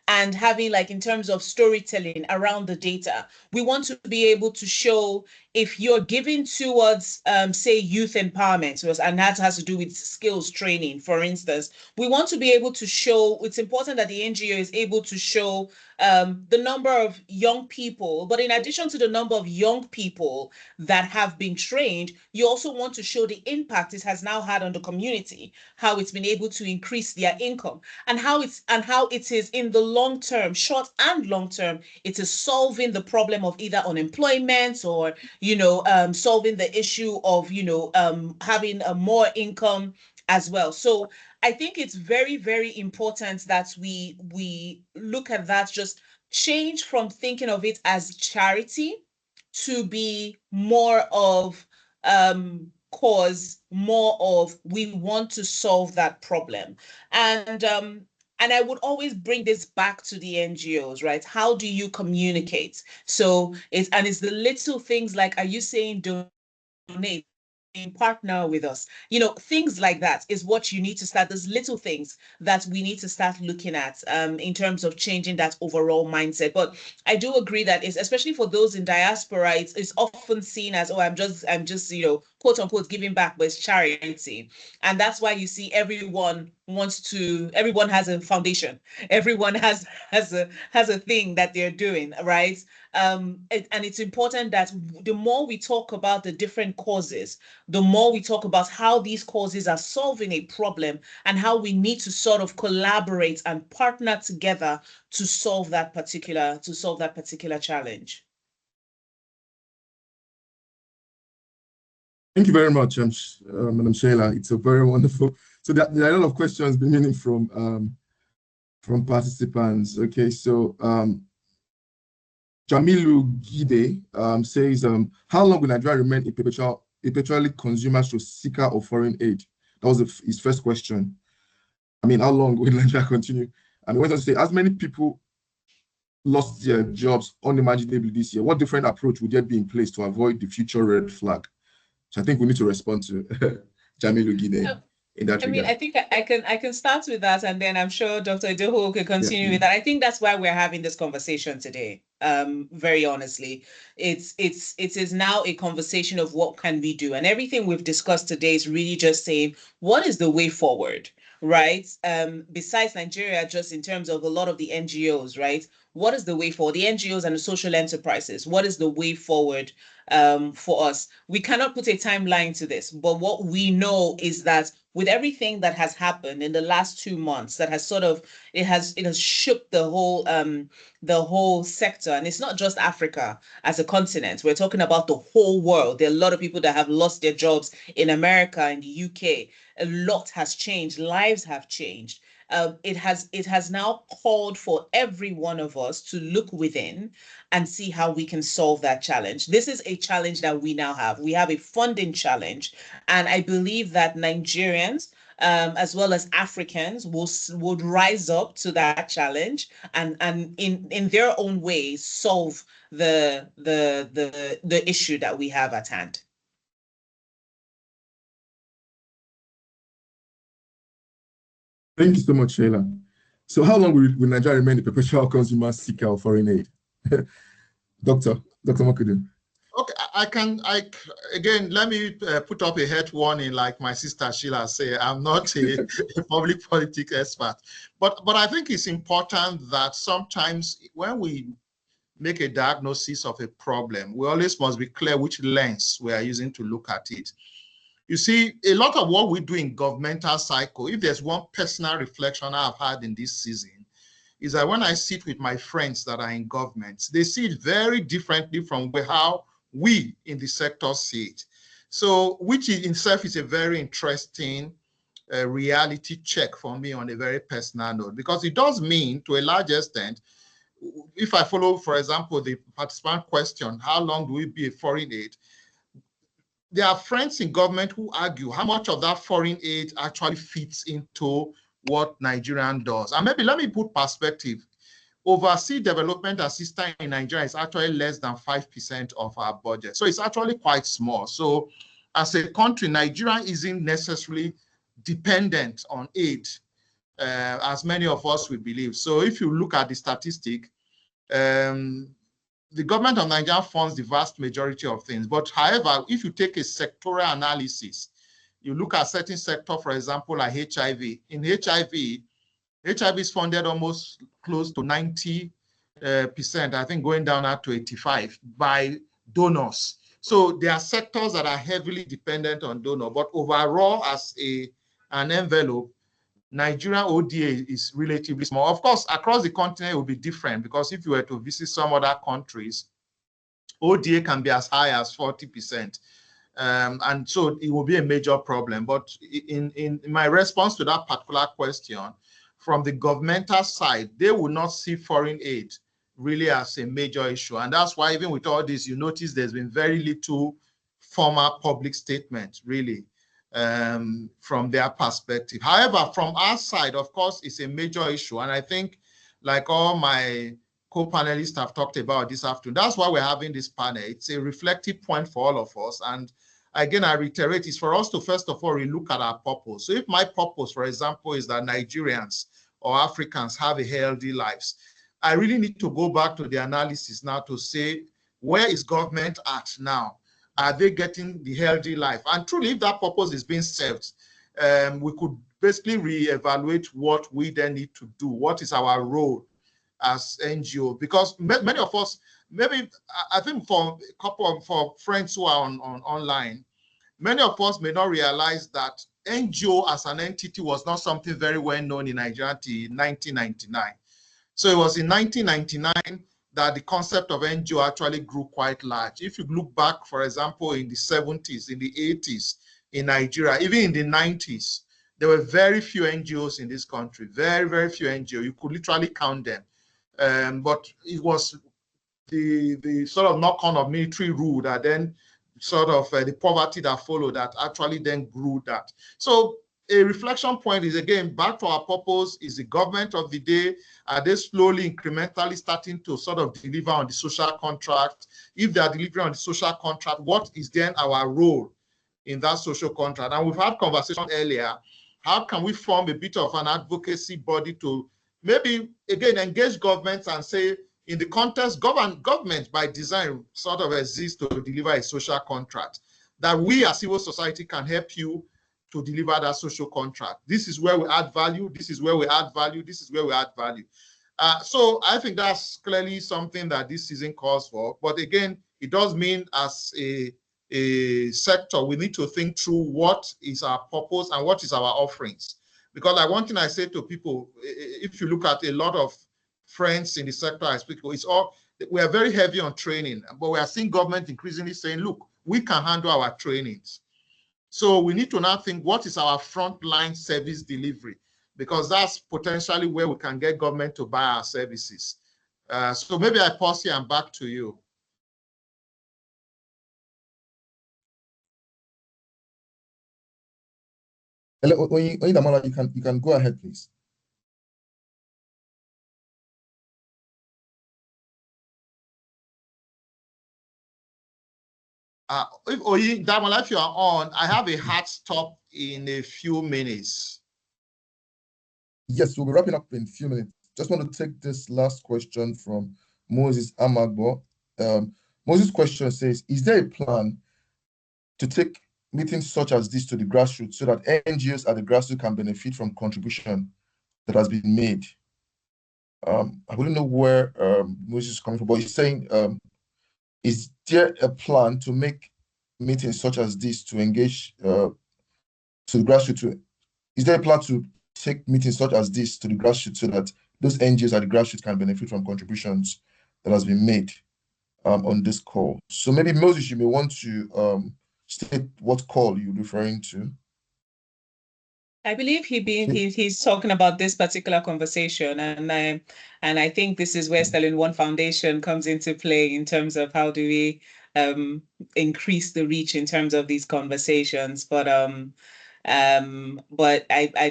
and having like in terms of storytelling around the data. We want to be able to show if you're giving towards, say, youth empowerment, and that has to do with skills training, for instance, we want to be able to show, it's important that the NGO is able to show the number of young people, but in addition to the number of young people that have been trained, you also want to show the impact it has now had on the community, how it's been able to increase their income, and how it is in the long term, short and long term, it is solving the problem of either unemployment or solving the issue of having a more income as well. So I think it's very, very important that we look at that, just change from thinking of it as charity to be more of cause, more of we want to solve that problem. And I would always bring this back to the NGOs, right? How do you communicate? So it's the little things like, are you saying donate? partner with us. You know, things like that is what you need to start. There's little things that we need to start looking at in terms of changing that overall mindset. But I do agree that it's, especially for those in diaspora, it's often seen as, oh, I'm just, you know, quote unquote, giving back, but it's charity. And that's why you see everyone has a foundation. Everyone has a thing that they're doing, right? And it's important that the more we talk about the different causes, the more we talk about how these causes are solving a problem and how we need to sort of collaborate and partner together to solve that particular challenge. Thank you very much, Madam Sheila. It's a very wonderful. So there are a lot of questions beginning from participants. Okay, so Jamilu Gide says, how long will Nigeria remain a perpetually consumer to seeker of foreign aid? That was his first question. I mean, how long will Nigeria continue? And he went on to say, as many people lost their jobs unimaginably this year, what different approach would there be in place to avoid the future red flag? So I think we need to respond to Jamilu Gide. I mean, I think I can start with that, and then I'm sure Dr. Idoho can continue with that. I think that's why we're having this conversation today. Very honestly, it is now a conversation of what can we do, and everything we've discussed today is really just saying what is the way forward, right? Besides Nigeria, just in terms of a lot of the NGOs, right? What is the way forward? The NGOs and the social enterprises. What is the way forward for us? We cannot put a timeline to this, but what we know is that with everything that has happened in the last 2 months, that has sort of it has shook the whole sector, and it's not just Africa as a continent. We're talking about the whole world. There are a lot of people that have lost their jobs in America, in the UK. A lot has changed. Lives have changed. It has now called for every one of us to look within and see how we can solve that challenge. This is a challenge that we now have. We have a funding challenge, and I believe that Nigerians, as well as Africans, would rise up to that challenge and in their own ways solve the issue that we have at hand. Thank you so much, Sheila. So how long will Nigeria remain a perpetual consumer seeker of foreign aid? Dr. Makudu. Okay, again, let me put up a head warning, like my sister Sheila say. I'm not a public politics expert, but I think it's important that sometimes when we make a diagnosis of a problem, we always must be clear which lens we are using to look at it. You see, a lot of what we do in governmental cycle, if there's one personal reflection I've had in this season, is that when I sit with my friends that are in government, they see it very differently from how we in the sector see it. So, which in itself is a very interesting reality check for me on a very personal note, because it does mean, to a large extent, if I follow, for example, the participant question, how long do we be a foreign aid? There are friends in government who argue how much of that foreign aid actually fits into what Nigerian does. And maybe let me put perspective. Overseas development assistance in Nigeria is actually less than 5% of our budget. So it's actually quite small. So as a country, Nigeria isn't necessarily dependent on aid, as many of us would believe. So if you look at the statistic, the government of Nigeria funds the vast majority of things. But however, if you take a sectoral analysis, you look at certain sector, for example, like HIV. In HIV is funded almost close to 90%, I think going down up to 85% by donors. So there are sectors that are heavily dependent on donor, but overall as an envelope, Nigeria ODA is relatively small. Of course, across the continent, it will be different, because if you were to visit some other countries, ODA can be as high as 40%. And so it will be a major problem. But in my response to that particular question, from the governmental side, they will not see foreign aid really as a major issue. And that's why even with all this, you notice there's been very little formal public statement, really, from their perspective. However, from our side, of course, it's a major issue. And I think, like all my co-panelists have talked about this afternoon, that's why we're having this panel. It's a reflective point for all of us. And again, I reiterate, is for us to first of all relook at our purpose. So if my purpose, for example, is that Nigerians or Africans have a healthy lives, I really need to go back to the analysis now to say, where is government at now? Are they getting the healthy life? And truly, if that purpose is being served, we could basically reevaluate what we then need to do. What is our role as NGO? Because many of us, maybe I think for a couple for friends who are on online, many of us may not realize that NGO as an entity was not something very well known in Nigeria until 1999. So it was in 1999 that the concept of NGO actually grew quite large. If you look back, for example, in the 70s, in the 80s, in Nigeria, even in the 90s, there were very few NGOs in this country, very, very few NGOs. You could literally count them. But it was the sort of knock-on of military rule that then sort of the poverty that followed that actually then grew that. So a reflection point is, again, back to our purpose. Is the government of the day, are they slowly, incrementally starting to sort of deliver on the social contract? If they are delivering on the social contract, what is then our role in that social contract? And we've had conversation earlier. How can we form a bit of an advocacy body to maybe, again, engage governments and say, in the context, government by design sort of exists to deliver a social contract, that we as civil society can help you to deliver that social contract. This is where we add value. This is where we add value. This is where we add value. So I think that's clearly something that this season calls for. But again, it does mean as a sector, we need to think through what is our purpose and what is our offerings. Because like one thing I say to people, if you look at a lot of friends in the sector I speak to, it's all, we are very heavy on training, but we are seeing government increasingly saying, look, we can handle our trainings. So we need to now think, what is our frontline service delivery? Because that's potentially where we can get government to buy our services. So maybe I pause here and back to you. You can go ahead, please. If Damola, if you are on, I have a hard stop in a few minutes. Yes, we'll be wrapping up in a few minutes. Just want to take this last question from Moses Amagbo. Moses' question says, is there a plan to take meetings such as this to the grassroots so that NGOs at the grassroots can benefit from contribution that has been made? I wouldn't know where Moses is coming from, but he's saying, is there a plan to make meetings such as this to engage to the grassroots? Is there a plan to take meetings such as this to the grassroots so that those NGOs at the grassroots can benefit from contributions that has been made on this call? So maybe Moses, you may want to state what call you're referring to. I believe he's talking about this particular conversation, and I think this is where Sterling One Foundation comes into play in terms of how do we increase the reach in terms of these conversations. But I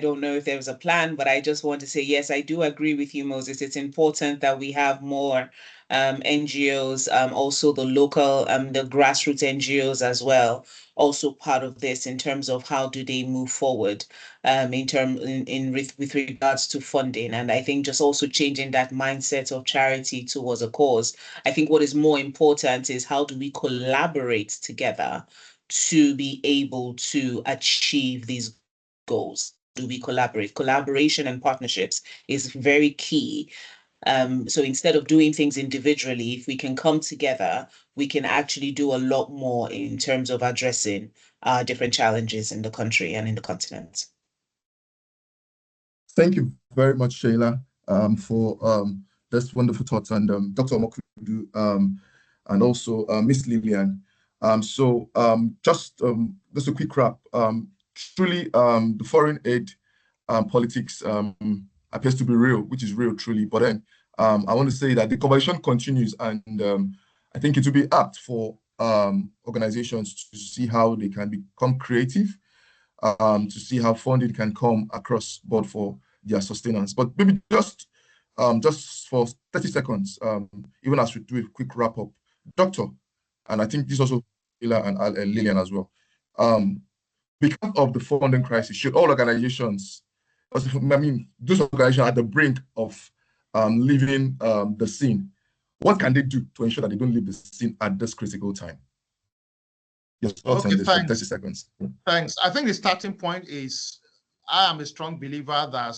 don't know if there was a plan, but I just want to say, yes, I do agree with you, Moses. It's important that we have more NGOs, also the local, the grassroots NGOs as well, also part of this in terms of how do they move forward with regards to funding. And I think just also changing that mindset of charity towards a cause. I think what is more important is how do we collaborate together to be able to achieve these goals? Do we collaborate? Collaboration and partnerships is very key. So instead of doing things individually, if we can come together, we can actually do a lot more in terms of addressing different challenges in the country and in the continent. Thank you very much, Shayla, for this wonderful thoughts, and Dr. Omokudu, and also Miss Lillian. Just a quick wrap. Truly, the foreign aid politics appears to be real, which is real, truly. But then I want to say that the conversation continues, and I think it will be apt for organizations to see how they can become creative, to see how funding can come across board for their sustenance. But maybe just for 30 seconds, even as we do a quick wrap up, Doctor, and I think this also Ila and Lillian as well. Because of the funding crisis, should all organizations, I mean, those organizations are at the brink of leaving the scene, what can they do to ensure that they don't leave the scene at this critical time? Your thoughts on this for 30 seconds. Thanks. I think the starting point is, I am a strong believer that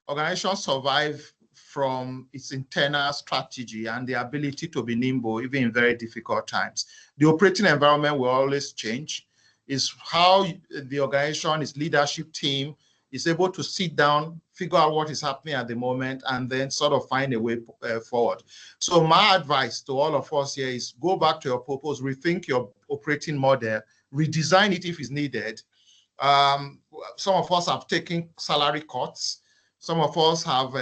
organizations survive from its internal strategy and the ability to be nimble, even in very difficult times. The operating environment will always change. It's how the organization, its leadership team is able to sit down, figure out what is happening at the moment, and then sort of find a way forward. So my advice to all of us here is go back to your purpose, rethink your operating model, redesign it if it's needed. Some of us have taken salary cuts. Some of us have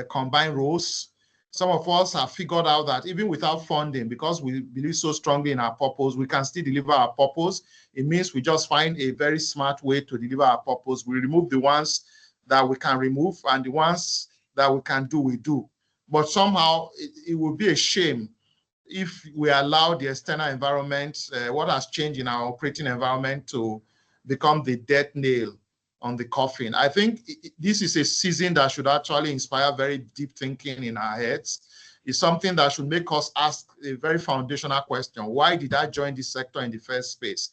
combined roles. Some of us have figured out that even without funding, because we believe so strongly in our purpose, we can still deliver our purpose. It means we just find a very smart way to deliver our purpose. We remove the ones that we can remove, and the ones that we can do, we do. But somehow it would be a shame if we allow the external environment, what has changed in our operating environment, to become the death nail on the coffin. I think this is a season that should actually inspire very deep thinking in our heads. It's something that should make us ask a very foundational question. Why did I join this sector in the first place?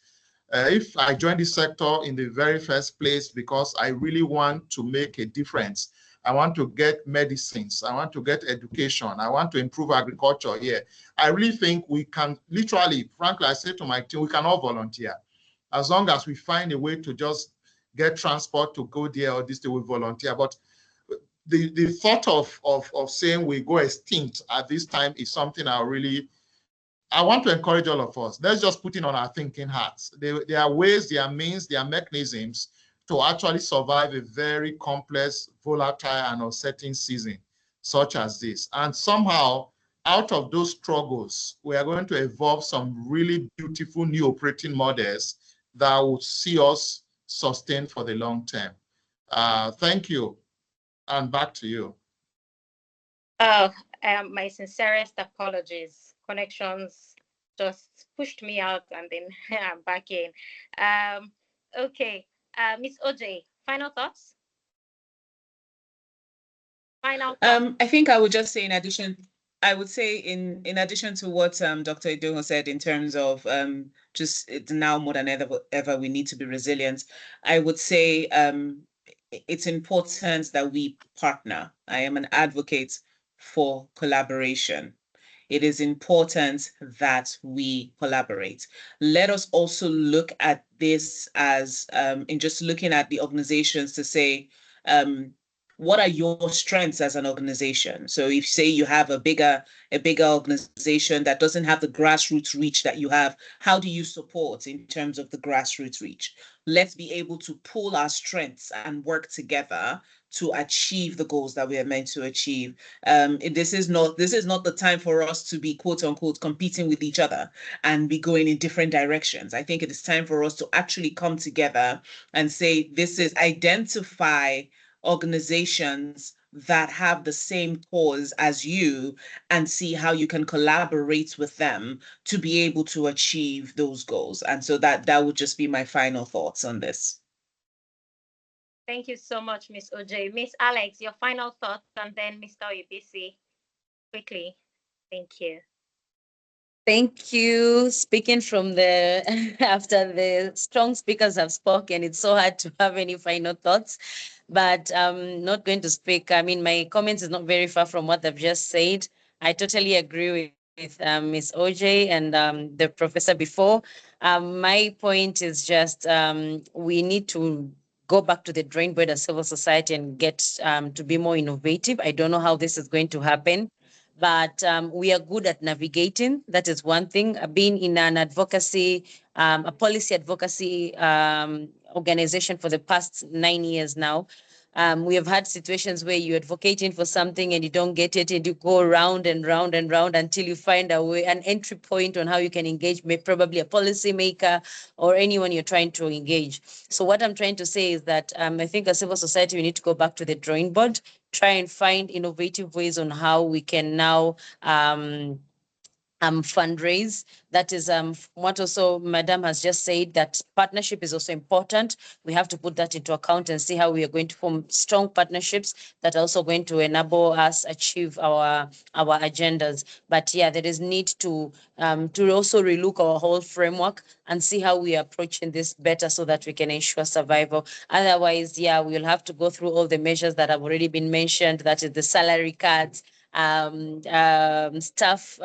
If I joined this sector in the very first place because I really want to make a difference, I want to get medicines, I want to get education, I want to improve agriculture here, I really think we can literally, frankly, I say to my team, we can all volunteer. As long as we find a way to just get transport to go there, or this day we volunteer. But the thought of saying we go extinct at this time is something I want to encourage all of us. Let's just put it on our thinking hats. There are ways, there are means, there are mechanisms to actually survive a very complex, volatile, and uncertain season such as this. And somehow, out of those struggles, we are going to evolve some really beautiful new operating models that will see us sustain for the long term. Thank you, and back to you. My sincerest apologies. Connections just pushed me out, and then I'm back in. Okay, Miss OJ, final thoughts? Final thoughts. I think I would just say, in addition to what Dr. Idungo said in terms of just now more than ever we need to be resilient, I would say it's important that we partner. I am an advocate for collaboration. It is important that we collaborate. Let us also look at this as in just looking at the organizations to say, what are your strengths as an organization? So if say you have a bigger organization that doesn't have the grassroots reach that you have, how do you support in terms of the grassroots reach? Let's be able to pool our strengths and work together to achieve the goals that we are meant to achieve. This is not the time for us to be quote unquote competing with each other and be going in different directions. I think it is time for us to actually come together and say, identify organizations that have the same cause as you and see how you can collaborate with them to be able to achieve those goals. And so that would just be my final thoughts on this. Thank you so much, Miss OJ. Miss Alex, your final thoughts, and then Mr. Oyebisi, quickly. Thank you. Thank you. Speaking from after the strong speakers have spoken, it's so hard to have any final thoughts, but I'm not going to speak. I mean, my comments is not very far from what they've just said. I totally agree with Ms. OJ and the professor before. My point is just we need to go back to the drawing board as civil society and get to be more innovative. I don't know how this is going to happen, but we are good at navigating. That is one thing. Being in an advocacy, a policy advocacy organization for the past 9 years now, we have had situations where you're advocating for something and you don't get it, and you go round and round and round until you find a way, an entry point on how you can engage, probably a policy maker or anyone you're trying to engage. So what I'm trying to say is that I think as civil society, we need to go back to the drawing board, try and find innovative ways on how we can now fundraise. That is what also Madam has just said, that partnership is also important. We have to put that into account and see how we are going to form strong partnerships that are also going to enable us achieve our agendas. But yeah, there is need to also relook our whole framework and see how we are approaching this better so that we can ensure survival. Otherwise, yeah, we'll have to go through all the measures that have already been mentioned, that is the salary cuts, staff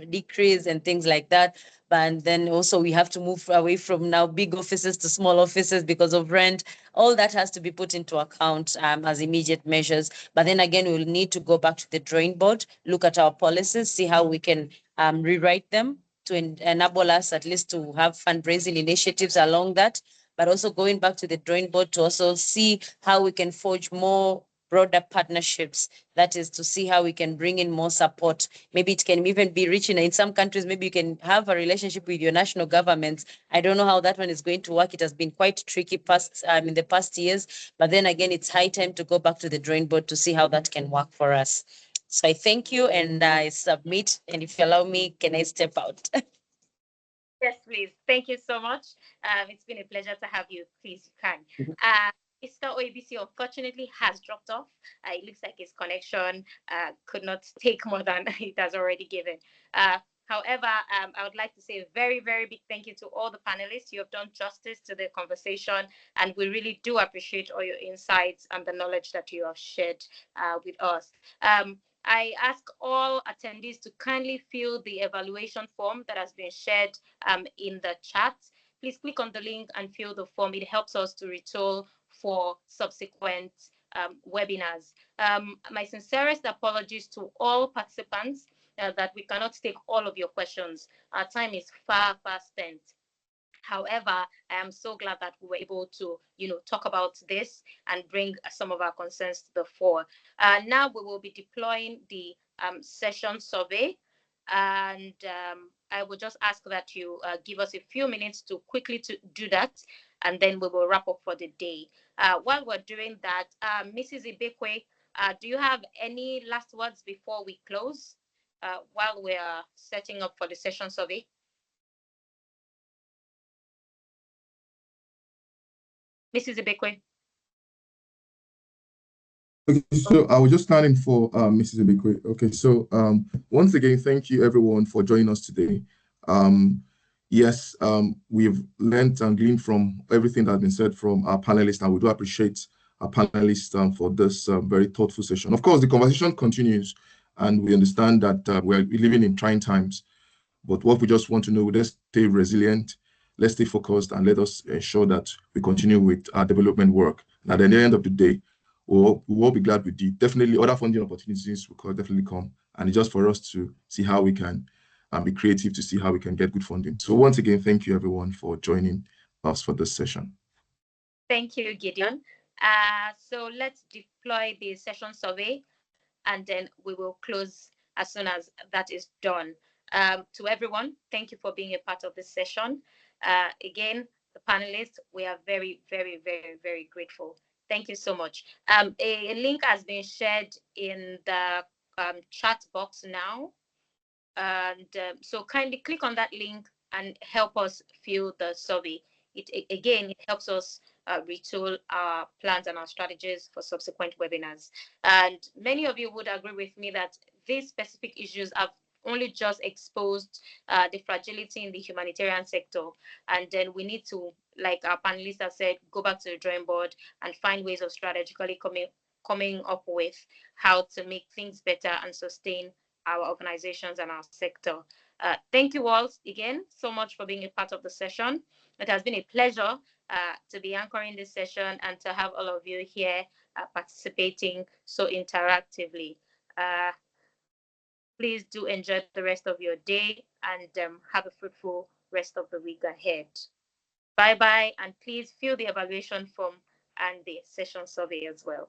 decrease and things like that. But then also we have to move away from now big offices to small offices because of rent. All that has to be put into account as immediate measures. But then again, we'll need to go back to the drawing board, look at our policies, see how we can rewrite them to enable us at least to have fundraising initiatives along that, but also going back to the drawing board to also see how we can forge more broader partnerships. That is to see how we can bring in more support. Maybe it can even be reaching in some countries, maybe you can have a relationship with your national governments. I don't know how that one is going to work. It has been quite tricky in the past years, but then again, it's high time to go back to the drawing board to see how that can work for us. So I thank you and I submit, and if you allow me, can I step out? Yes, please. Thank you so much. It's been a pleasure to have you. Please, you can. Mr. OABC unfortunately has dropped off. It looks like his connection could not take more than it has already given. However, I would like to say a very, very big thank you to all the panelists. You have done justice to the conversation, and we really do appreciate all your insights and the knowledge that you have shared with us. I ask all attendees to kindly fill the evaluation form that has been shared in the chat. Please click on the link and fill the form. It helps us to retool for subsequent webinars. My sincerest apologies to all participants that we cannot take all of your questions. Our time is far, far spent. However, I am so glad that we were able to, talk about this and bring some of our concerns to the fore. Now we will be deploying the session survey, and I will just ask that you give us a few minutes to quickly do that, and then we will wrap up for the day. While we're doing that, Mrs. Ibekwe, do you have any last words before we close while we are setting up for the session survey? Mrs. Ibekwe. Okay, so I was just planning for Mrs. Ibekwe. Okay, so once again, thank you everyone for joining us today. Yes, we've learned and gleaned from everything that has been said from our panelists, and we do appreciate our panelists for this very thoughtful session. Of course, the conversation continues, and we understand that we're living in trying times. But what we just want to know, let's stay resilient, let's stay focused, and let us ensure that we continue with our development work. And at the end of the day, we'll all be glad we did. Definitely, other funding opportunities will definitely come, and it's just for us to see how we can be creative to see how we can get good funding. So once again, thank you everyone for joining us for this session. Thank you, Gideon. So let's deploy the session survey, and then we will close as soon as that is done. To everyone, thank you for being a part of this session. Again, the panelists, we are very, very, very, very grateful. Thank you so much. A link has been shared in the chat box now. And so kindly click on that link and help us fill the survey. It helps us retool our plans and our strategies for subsequent webinars. And many of you would agree with me that these specific issues have only just exposed the fragility in the humanitarian sector. And then we need to, like our panelists have said, go back to the drawing board and find ways of strategically coming up with how to make things better and sustain our organizations and our sector. Thank you all again so much for being a part of the session. It has been a pleasure to be anchoring this session and to have all of you here participating so interactively. Please do enjoy the rest of your day and have a fruitful rest of the week ahead. Bye-bye, and please fill the evaluation form and the session survey as well.